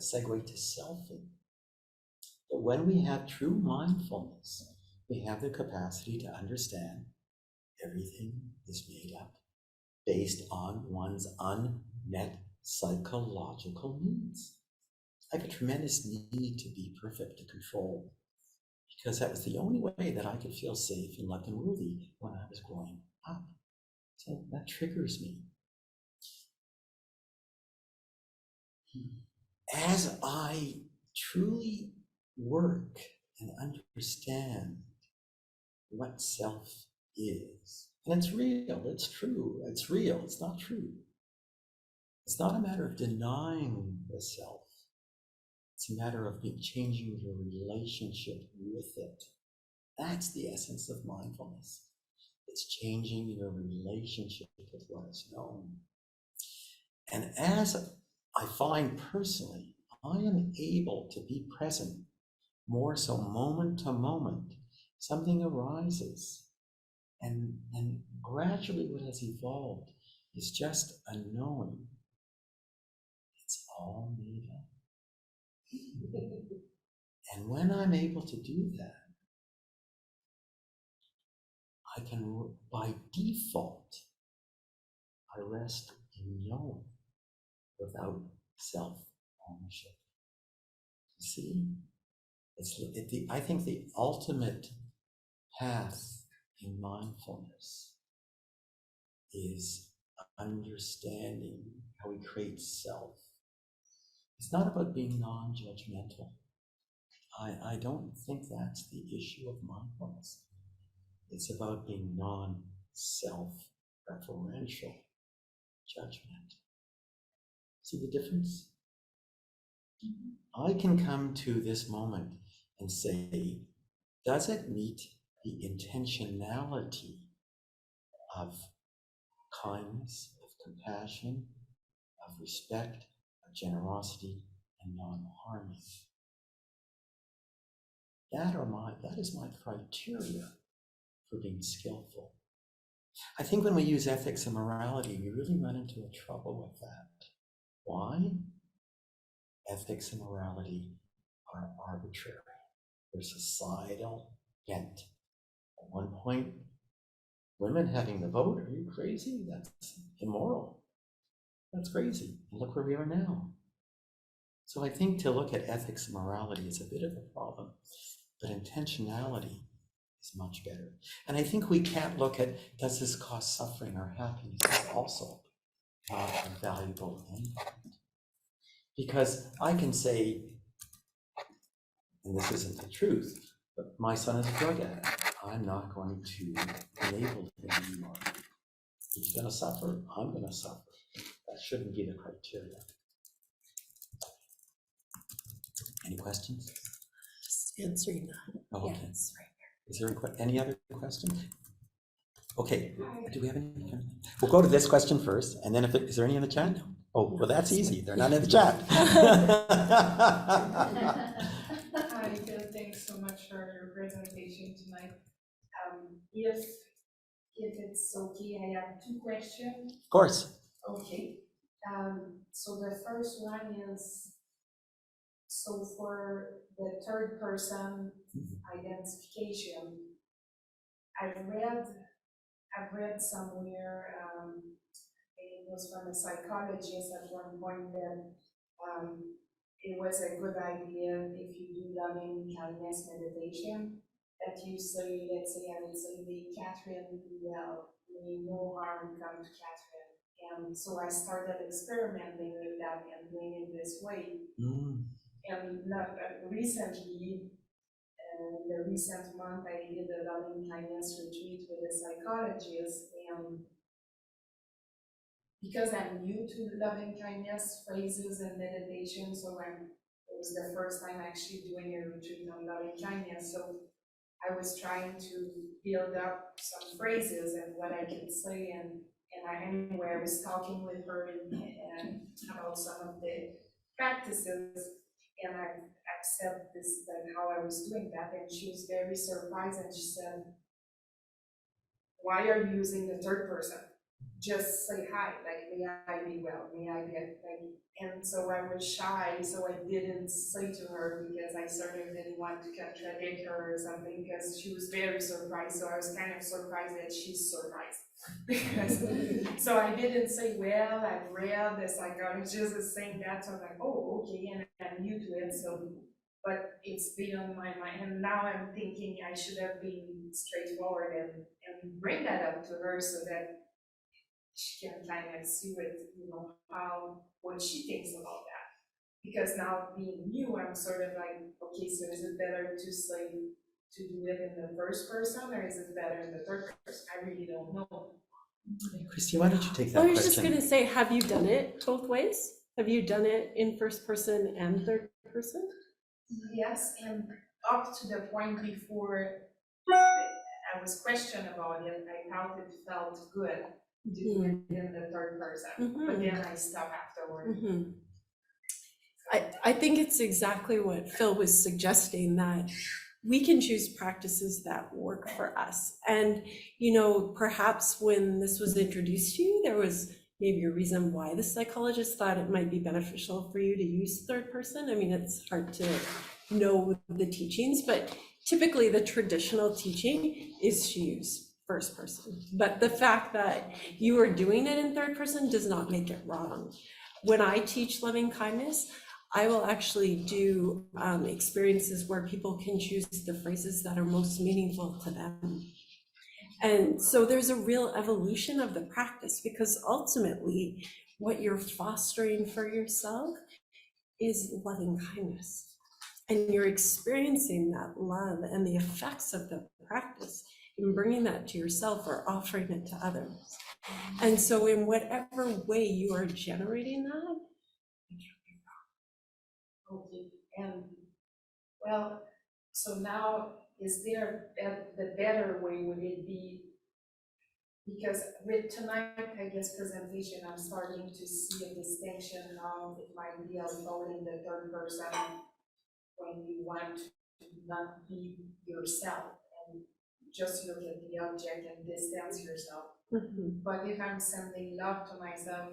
segue to selfing. But when we have true mindfulness, we have the capacity to understand everything is made up based on one's unmet psychological needs. I have a tremendous need to be perfect, to control, because that was the only way that I could feel safe and loved and worthy when I was growing up. So that triggers me. As I truly work and understand what self is, and it's real, it's true, it's real, it's not true. It's not a matter of denying the self. It's a matter of changing your relationship with it. That's the essence of mindfulness. It's changing your relationship with what is known. And as I find personally, I am able to be present more so moment to moment. Something arises, and gradually what has evolved is just a knowing. It's all made up. And when I'm able to do that, I can, by default, I rest in knowing without self-ownership. See, I think the ultimate path in mindfulness is understanding how we create self. It's not about being non-judgmental. I don't think that's the issue of mindfulness. It's about being non-self-referential judgment. See the difference? I can come to this moment and say, does it meet the intentionality of kindness, of compassion, of respect, of generosity, and non-harming? That is my criteria for being skillful. I think when we use ethics and morality, we really run into a trouble with that. Why? Ethics and morality are arbitrary. They're societal bent. At one point, women having the vote, are you crazy? That's immoral. That's crazy. And look where we are now. So I think to look at ethics and morality is a bit of a problem, but intentionality is much better. And I think we can't look at, does this cause suffering or happiness? It's also not a valuable endpoint. Because I can say, and this isn't the truth, but my son is a drug addict. I'm not going to enable him anymore. He's going to suffer, I'm going to suffer. That shouldn't be the criteria. Any questions? Just answering that. Oh, okay. Yes, right. Is there any other questions? Okay, do we have any? We'll go to this question first, and then is there any in the chat? No. Oh, well, that's easy. They're not in the chat. Hi, Phil, thanks so much for your presentation tonight. If it's okay, I have two questions. Of course. Okay. So the first one is, so for the third person identification, I've read I've read somewhere, it was from a psychologist at one point that it was a good idea if you do loving kindness meditation that you say, let's say, I would say, may Catherine be well, may no harm come to Catherine. And so I started experimenting with that and doing it this way. And not, recently, in the recent month, I did a loving kindness retreat with a psychologist, and because I'm new to loving kindness phrases and meditation, so it was the first time actually doing a retreat on loving kindness, so I was trying to build up some phrases and what I could say, and anyway, I was talking with her and about some of the practices, and I said this, that how I was doing that, and she was very surprised, and she said, why are you using the third person? Just say hi, like, may I be well, may I be, like, and so I was shy, so I didn't say to her because I sort of didn't want to contradict her or something, because she was very surprised, so I was kind of surprised that she's surprised. Because, so I didn't say, well, I've read the psychologist is saying that, so I'm like, oh, okay, and I'm new to it, so, but it's been on my mind, and now I'm thinking I should have been straightforward and bring that up to her so that she can kind of see what she thinks about that. Because now being new, I'm sort of like, okay, so is it better to say, to do it in the first person, or is it better in the third person? I really don't know. Christy, why don't you take that I question? was just going to say, have you done it both ways? Have you done it in first person and third person? Yes, and up to the point before I was questioned about it, I thought it felt good to do it in the third person, but then I stopped afterward. I think it's exactly what Phil was suggesting, that we can choose practices that work for us. And, perhaps when this was introduced to you, there was maybe a reason why the psychologist thought it might be beneficial for you to use third person. I mean, it's hard to know the teachings, but typically the traditional teaching is to use first person. But the fact that you are doing it in third person does not make it wrong. When I teach loving kindness, I will actually do experiences where people can choose the phrases that are most meaningful to them. And so there's a real evolution of the practice, because ultimately what you're fostering for yourself is loving kindness. And you're experiencing that love and the effects of the practice and bringing that to yourself or offering it to others. And so in whatever way you are generating that, Okay, and well, so now is there the better way, would it be, because with tonight, I guess, presentation, I'm starting to see a distinction how it might be about in the third person when you want to not be yourself and just look at the object and distance yourself. But if I'm sending love to myself,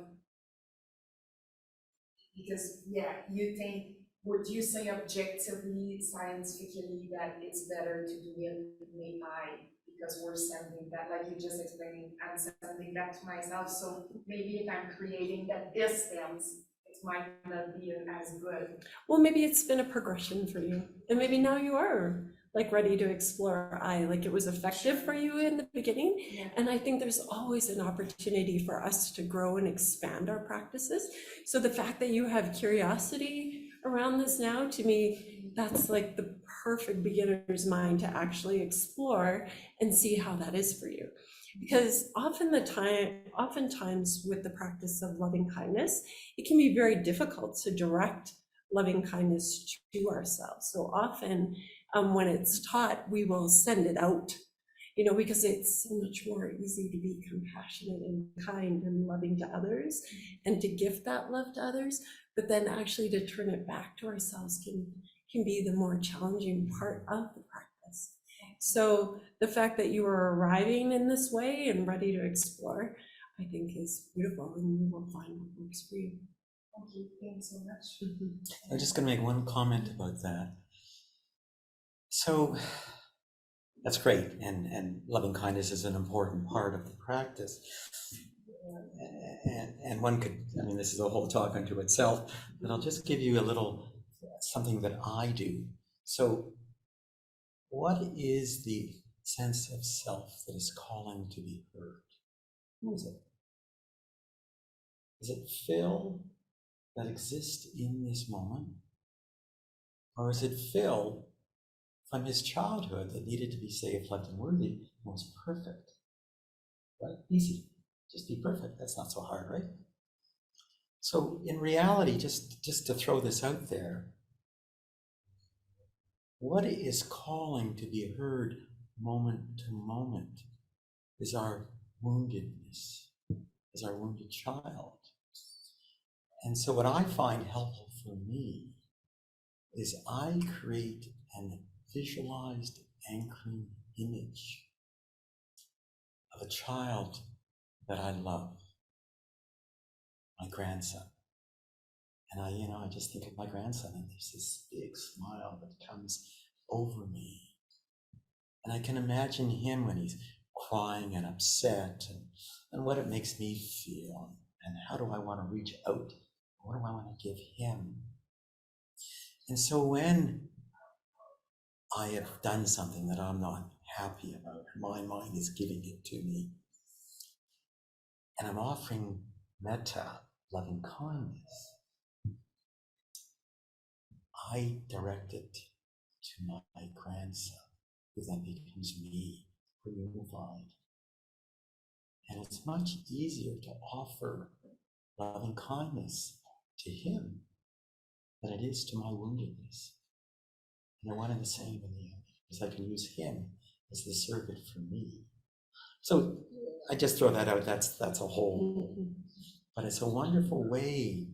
because you think, would you say objectively, scientifically, that it's better to do it with I, because we're sending that, like you just explained, I'm sending that to myself, so maybe if I'm creating that distance, it might not be as good. Well, maybe it's been a progression for you, and maybe now you are like ready to explore I, like it was effective for you in the beginning. Yeah. And I think there's always an opportunity for us to grow and expand our practices. So the fact that you have curiosity around this now, to me, that's like the perfect beginner's mind to actually explore and see how that is for you. Because oftentimes with the practice of loving kindness, it can be very difficult to direct loving kindness to ourselves. So often when it's taught, we will send it out, because it's so much more easy to be compassionate and kind and loving to others and to gift that love to others. But then actually to turn it back to ourselves can be the more challenging part of the practice. So the fact that you are arriving in this way and ready to explore, I think is beautiful, and you will find what works for you. Thank you. Thanks so much. I'm just going to make one comment about that. So That's great, and loving kindness is an important part of the practice. And one could, I mean, this is a whole talk unto itself, but I'll just give you a little something that I do. So, what is the sense of self that is calling to be heard? Who is it? Is it Phil that exists in this moment? Or is it Phil from his childhood that needed to be saved, loved, and worthy, and was perfect? Right? Easy. Just be perfect. That's not so hard, right? So in reality, just to throw this out there, what is calling to be heard moment to moment is our woundedness, is our wounded child. And so what I find helpful for me is I create an visualized anchoring image of a child that I love, my grandson. And I just think of my grandson, and there's this big smile that comes over me. And I can imagine him when he's crying and upset, and what it makes me feel, and how do I want to reach out? What do I want to give him? And so when I have done something that I'm not happy about, my mind is giving it to me, and I'm offering metta, loving kindness, I direct it to my grandson, who then becomes me, unified. And it's much easier to offer loving kindness to him than it is to my woundedness. And they're one and the same in the end, because I can use him as the servant for me. So I just throw that out, that's a whole, but it's a wonderful way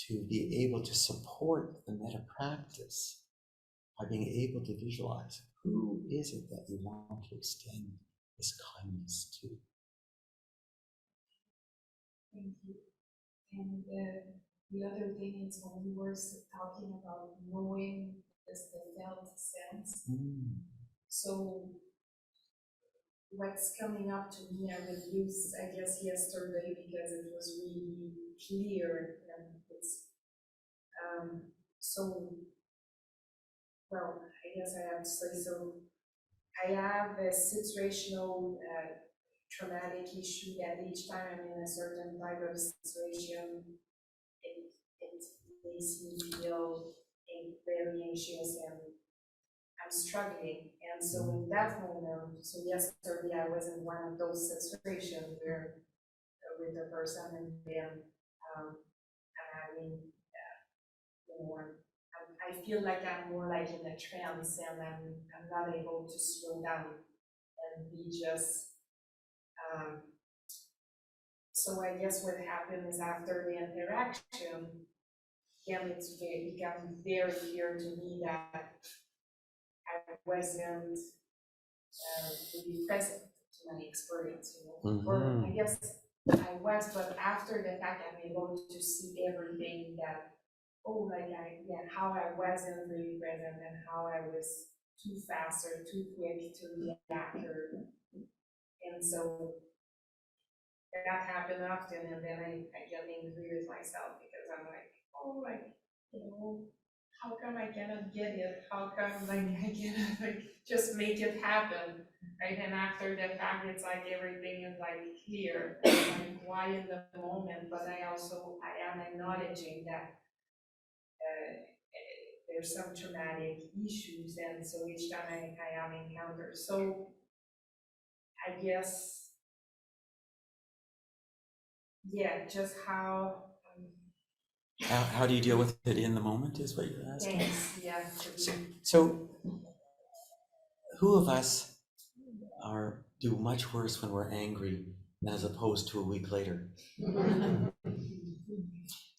to be able to support the metta practice by being able to visualize who is it that you want to extend this kindness to. Thank you. And the other thing is when we were talking about knowing this the felt sense. So what's coming up to me, I would use, I guess, yesterday because it was really clear, and it's so, well, I guess I have to say, so I have a situational traumatic issue that each time I'm in a certain type of situation, it makes me feel very anxious and I'm struggling. And so in that moment, so yesterday I was in one of those situations where with the person, and then I'm having, I feel like I'm more like in a trance, and I'm not able to slow down and be just. So I guess what happened is after the interaction, again, it's become very clear to me that I wasn't really present to my experience, or I guess I was, but after the fact, I'm able to see everything that, how I wasn't really present and how I was too fast or too quick to react, and so that happened often, and then I get angry with myself because I'm like, how come I cannot get it? How come I cannot just make it happen? Right? And after the fact, it's like everything is clear, why in the moment, but I am acknowledging that there's some traumatic issues, and so each time I am encountered. So I guess, just how. How do you deal with it in the moment is what you're asking? Thanks, yeah. So who of us do much worse when we're angry as opposed to a week later?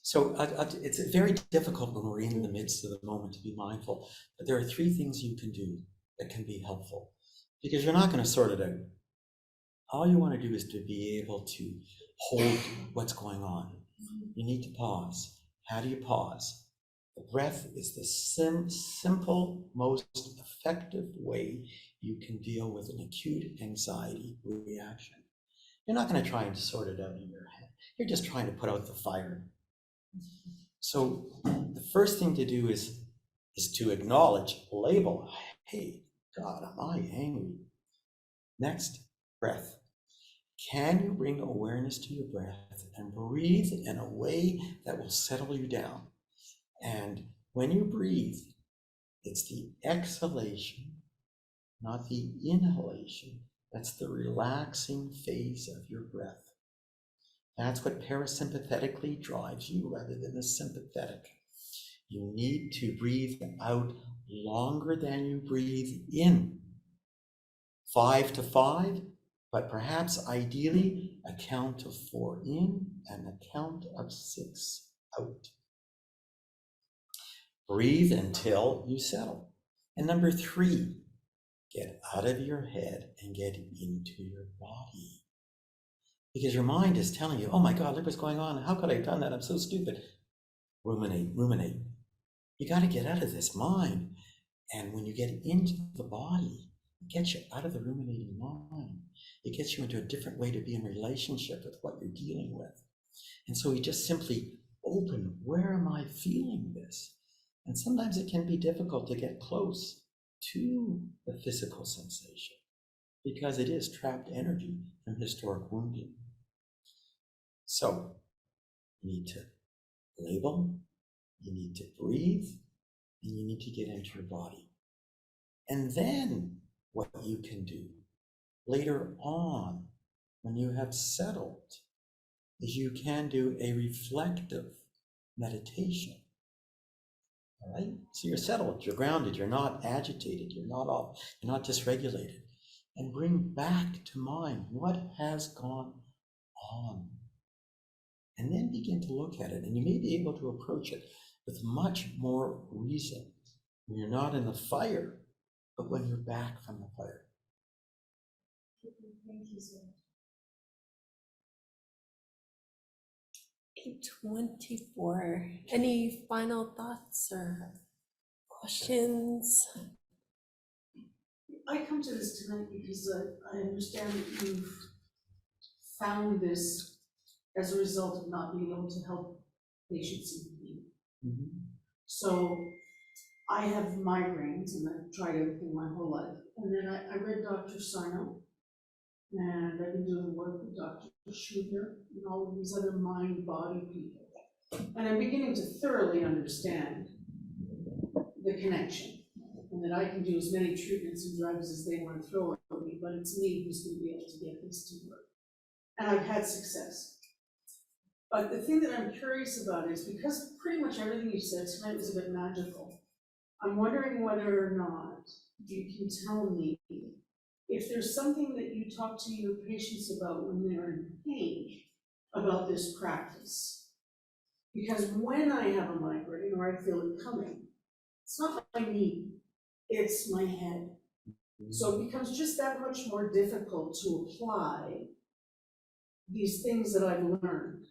So it's very difficult when we're in the midst of the moment to be mindful, but there are 3 things you can do that can be helpful, because you're not going to sort it out. All you want to do is to be able to hold what's going on. You need to pause. How do you pause? The breath is the simple, most effective way you can deal with an acute anxiety reaction. You're not going to try and sort it out in your head. You're just trying to put out the fire. So the first thing to do is to acknowledge, label, hey, God, am I angry? Next, breath. Can you bring awareness to your breath and breathe in a way that will settle you down? And when you breathe, it's the exhalation, not the inhalation. That's the relaxing phase of your breath. That's what parasympathetically drives you rather than the sympathetic. You need to breathe out longer than you breathe in. 5 to 5, but perhaps ideally a count of 4 in and a count of 6 out. Breathe until you settle. And number 3, get out of your head and get into your body. Because your mind is telling you, oh my God, look what's going on. How could I have done that? I'm so stupid. Ruminate. You got to get out of this mind. And when you get into the body, it gets you out of the ruminating mind. It gets you into a different way to be in relationship with what you're dealing with. And so you just simply open, where am I feeling this? And sometimes it can be difficult to get close to the physical sensation because it is trapped energy from historic wounding. So you need to label, you need to breathe, and you need to get into your body. And then what you can do later on, when you have settled, is you can do a reflective meditation. All right? So you're settled, you're grounded, you're not agitated, you're not off, you're not dysregulated. And bring back to mind what has gone on. And then begin to look at it. And you may be able to approach it with much more reason when you're not in the fire, but when you're back from the fire. Thank you so much. 8:24. Any final thoughts or questions? I come to this tonight because I understand that you've found this as a result of not being able to help patients in pain. Mm-hmm. So I have migraines and I've tried everything my whole life. And then I read Dr. Sarno, and I've been doing work with Dr. Schubert and all of these other mind-body people. And I'm beginning to thoroughly understand the connection, and that I can do as many treatments and drugs as they want to throw at me, but it's me who's going to be able to get this to work. And I've had success. But the thing that I'm curious about is, because pretty much everything you said tonight was a bit magical, I'm wondering whether or not you can tell me if there's something that you talk to your patients about when they're in pain about this practice. Because when I have a migraine or I feel it coming, it's not my knee, it's my head. So it becomes just that much more difficult to apply these things that I've learned.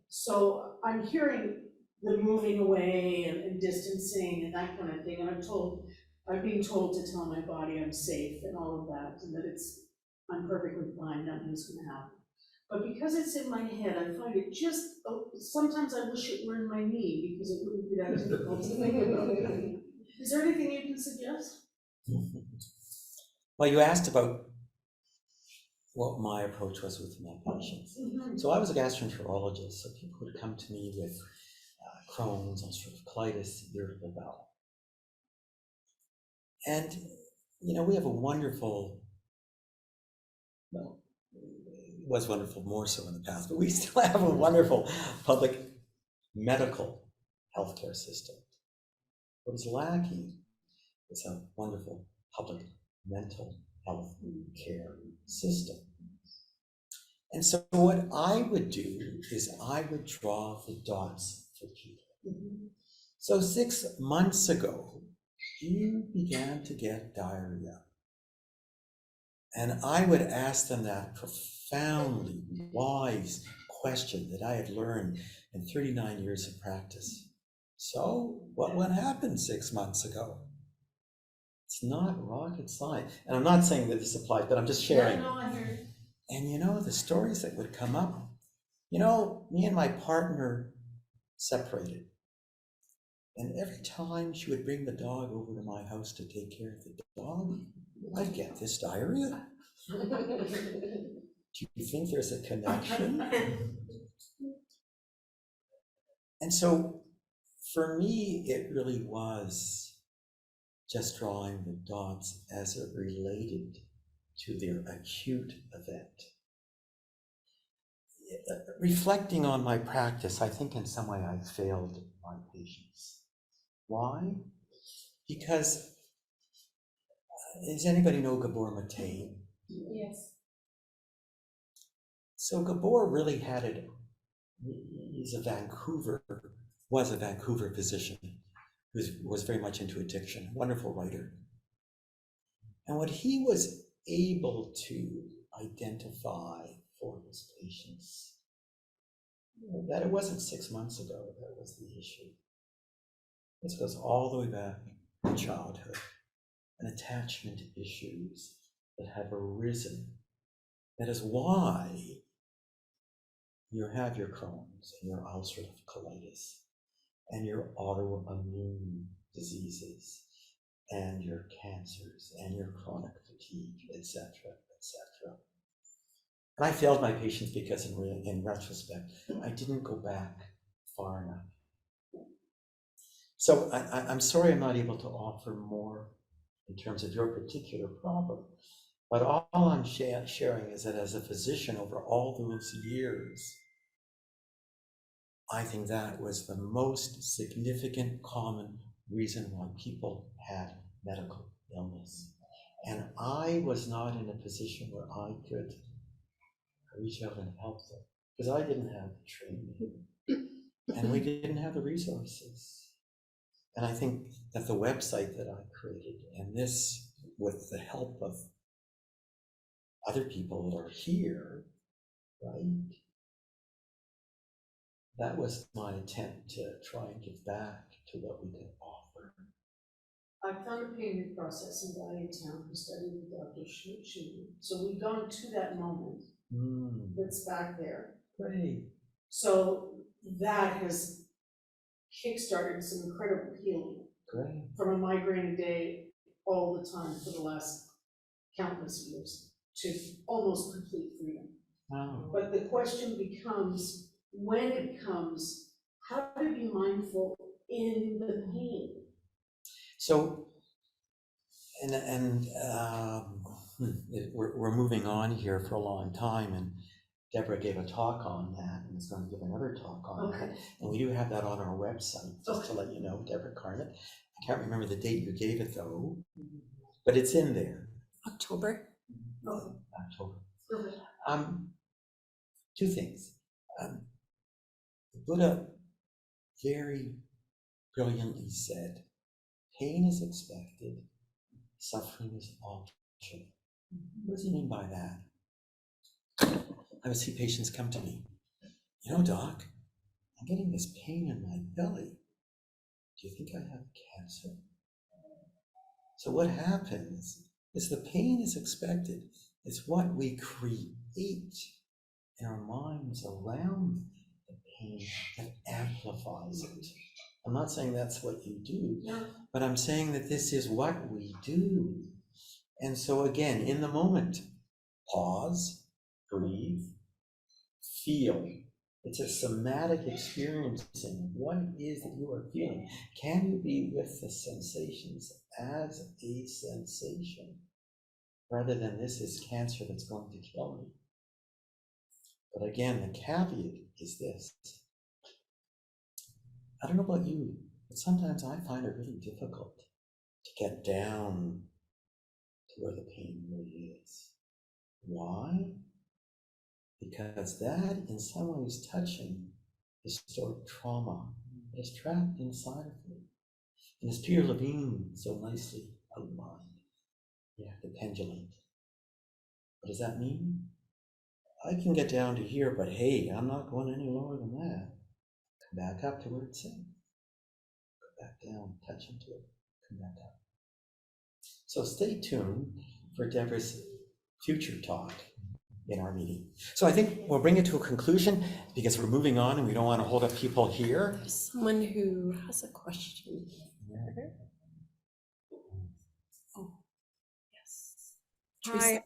So I'm hearing the moving away and distancing and that kind of thing, and I'm being told to tell my body I'm safe and all of that, and that I'm perfectly fine, nothing's gonna happen. But because it's in my head, I find it just, sometimes I wish it were in my knee because it wouldn't be that difficult to think about. Is there anything you can suggest? Well, you asked about what my approach was with my patients. Mm-hmm. So I was a gastroenterologist, so people would come to me with Crohn's, ulcerative colitis, irritable bowel. And, you know, we have a wonderful, well, it was wonderful more so in the past, but we still have a wonderful public medical healthcare system. What is lacking is a wonderful public mental health care system. And so what I would do is I would draw the dots for people. Mm-hmm. So 6 months ago, you began to get diarrhea. And I would ask them that profoundly wise question that I had learned in 39 years of practice. So what happened 6 months ago? It's not rocket science. And I'm not saying that this applies, but I'm just sharing. Yeah, no, I hear you. And you know, the stories that would come up, me and my partner separated. And every time she would bring the dog over to my house to take care of the dog, I'd get this diarrhea. Do you think there's a connection? And so for me, it really was just drawing the dots as it related to their acute event. Reflecting on my practice, I think in some way I failed my patients. Why? Because, does anybody know Gabor Mate? Yes. So Gabor really had it, was a Vancouver physician who was very much into addiction, wonderful writer. And what he was able to identify for his patients, that it wasn't 6 months ago that was the issue. This goes all the way back to childhood and attachment issues that have arisen. That is why you have your Crohn's and your ulcerative colitis and your autoimmune diseases and your cancers and your chronic fatigue, etc., etc. And I failed my patients because in retrospect, I didn't go back far enough. So I'm sorry I'm not able to offer more in terms of your particular problem, but all I'm sharing is that as a physician over all those years, I think that was the most significant common reason why people had medical illness. And I was not in a position where I could reach out and help them because I didn't have the training and we didn't have the resources. And I think that the website that I created, and this with the help of other people that are here, right? That was my attempt to try and give back to what we could offer. I found a payment process in Town who studied with Dr. Schumann. So we've gone to that moment that's back there. Great. So that has kickstarted some incredible healing. Great. From a migraine a day all the time for the last countless years to almost complete freedom. Wow. But the question becomes, when it comes, how to be mindful in the pain. So, we're moving on here for a long time, and Deborah gave a talk on that, and is going to give another talk on that. And we do have that on our website, just to let you know, Deborah Carnett. I can't remember the date you gave it though, but it's in there. October. October. Okay. Two things. The Buddha very brilliantly said, pain is expected, suffering is optional. What does he mean by that? I would see patients come to me, doc, I'm getting this pain in my belly. Do you think I have cancer? So what happens is the pain is expected. It's what we create in our minds around the pain that amplifies it. I'm not saying that's what you do, but I'm saying that this is what we do. And so again, in the moment, pause, breathe, feel. It's a somatic experiencing. What is it you are feeling? Can you be with the sensations as a sensation, rather than this is cancer that's going to kill me? But again, the caveat is this. I don't know about you, but sometimes I find it really difficult to get down to where the pain really is. Why? Because that, in some ways, touching historic trauma that is trapped inside of me. And as Peter Levine so nicely outlined, you have to pendulate. What does that mean? I can get down to here, but hey, I'm not going any lower than that. Come back up to where it's at. back down, touch into it, come back up. So stay tuned for Deborah's future talk in our meeting. So I think we'll bring it to a conclusion because we're moving on and we don't want to hold up people here. There's someone who has a question. Oh, yes. Teresa.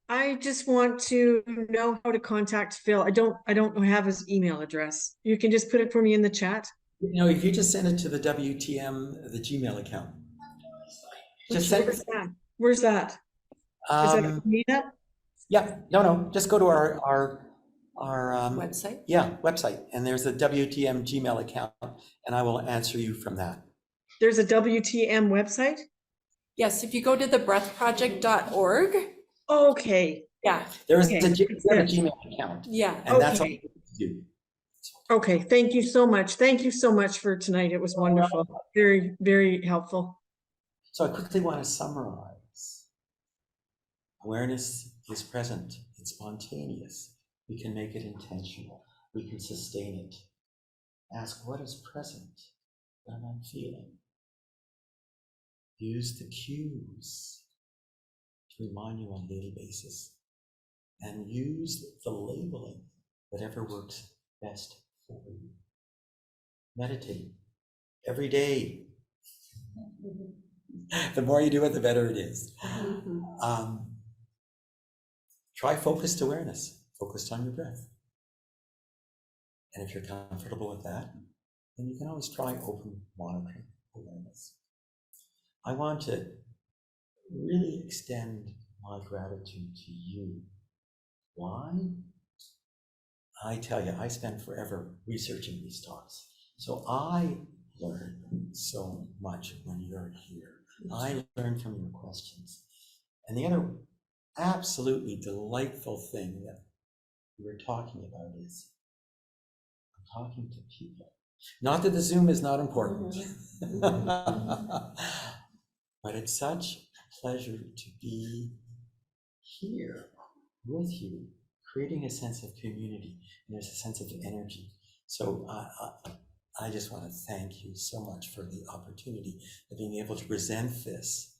I just want to know how to contact Phil. I don't have his email address. You can just put it for me in the chat. You know, if you just send it to the WTM, the Gmail account. Just send Where's that? Where's that? Is that a meetup? Yeah, no, just go to our Website? Yeah, website, and there's a WTM Gmail account, and I will answer you from that. There's a WTM website? Yes, if you go to theBreathProject.org. Okay. Yeah, There is Okay. a Gmail account, yeah. and that's all Okay. you do. Okay, thank you so much. Thank you so much for tonight. It was wonderful. Very, very helpful. So I quickly want to summarize. Awareness is present, it's spontaneous. We can make it intentional. We can sustain it. Ask, what is present? What am I feeling? Use the cues to remind you on a daily basis. And use the labeling, whatever works best for you. Meditate every day. The more you do it, the better it is. Try focused awareness, focused on your breath. And if you're comfortable with that, then you can always try open monitoring awareness. I want to really extend my gratitude to you. Why? I tell you, I spent forever researching these talks. So I learn so much when you're here. I learn from your questions. And the other absolutely delightful thing that we were talking about is I'm talking to people. Not that the Zoom is not important, but it's such a pleasure to be here with you, creating a sense of community, and there's a sense of energy. So I just want to thank you so much for the opportunity of being able to present this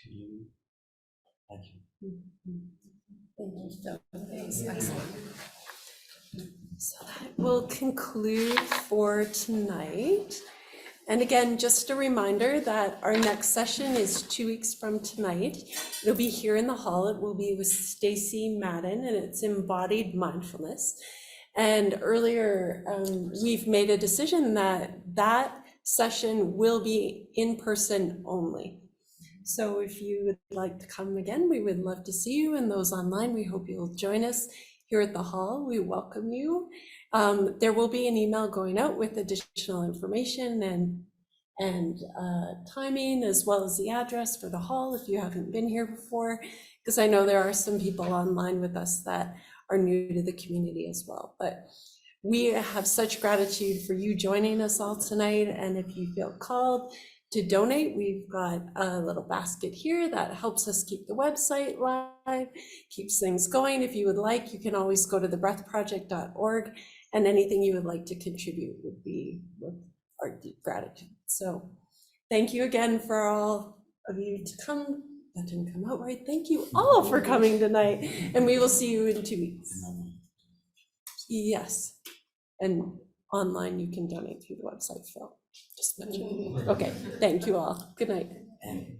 to you. Thank you. Thank you, Phil. Thanks. Excellent. So that will conclude for tonight. And again, just a reminder that our next session is 2 weeks from tonight. It'll be here in the hall. It will be with Stacy Madden, and it's embodied mindfulness. And earlier, we've made a decision that that session will be in person only. So if you would like to come again, we would love to see you, and those online, we hope you'll join us here at the hall. We welcome you. There will be an email going out with additional information and timing, as well as the address for the hall if you haven't been here before, because I know there are some people online with us that are new to the community as well. But we have such gratitude for you joining us all tonight, and if you feel called to donate, we've got a little basket here that helps us keep the website live, keeps things going. If you would like, you can always go to thebreathproject.org, and anything you would like to contribute would be with our deep gratitude. So thank you again for all of you to come. That didn't come out right. Thank you all for coming tonight, and we will see you in 2 weeks. Yes, and online you can donate through the website, Phil. Just mentioned. Okay, thank you all. Good night. And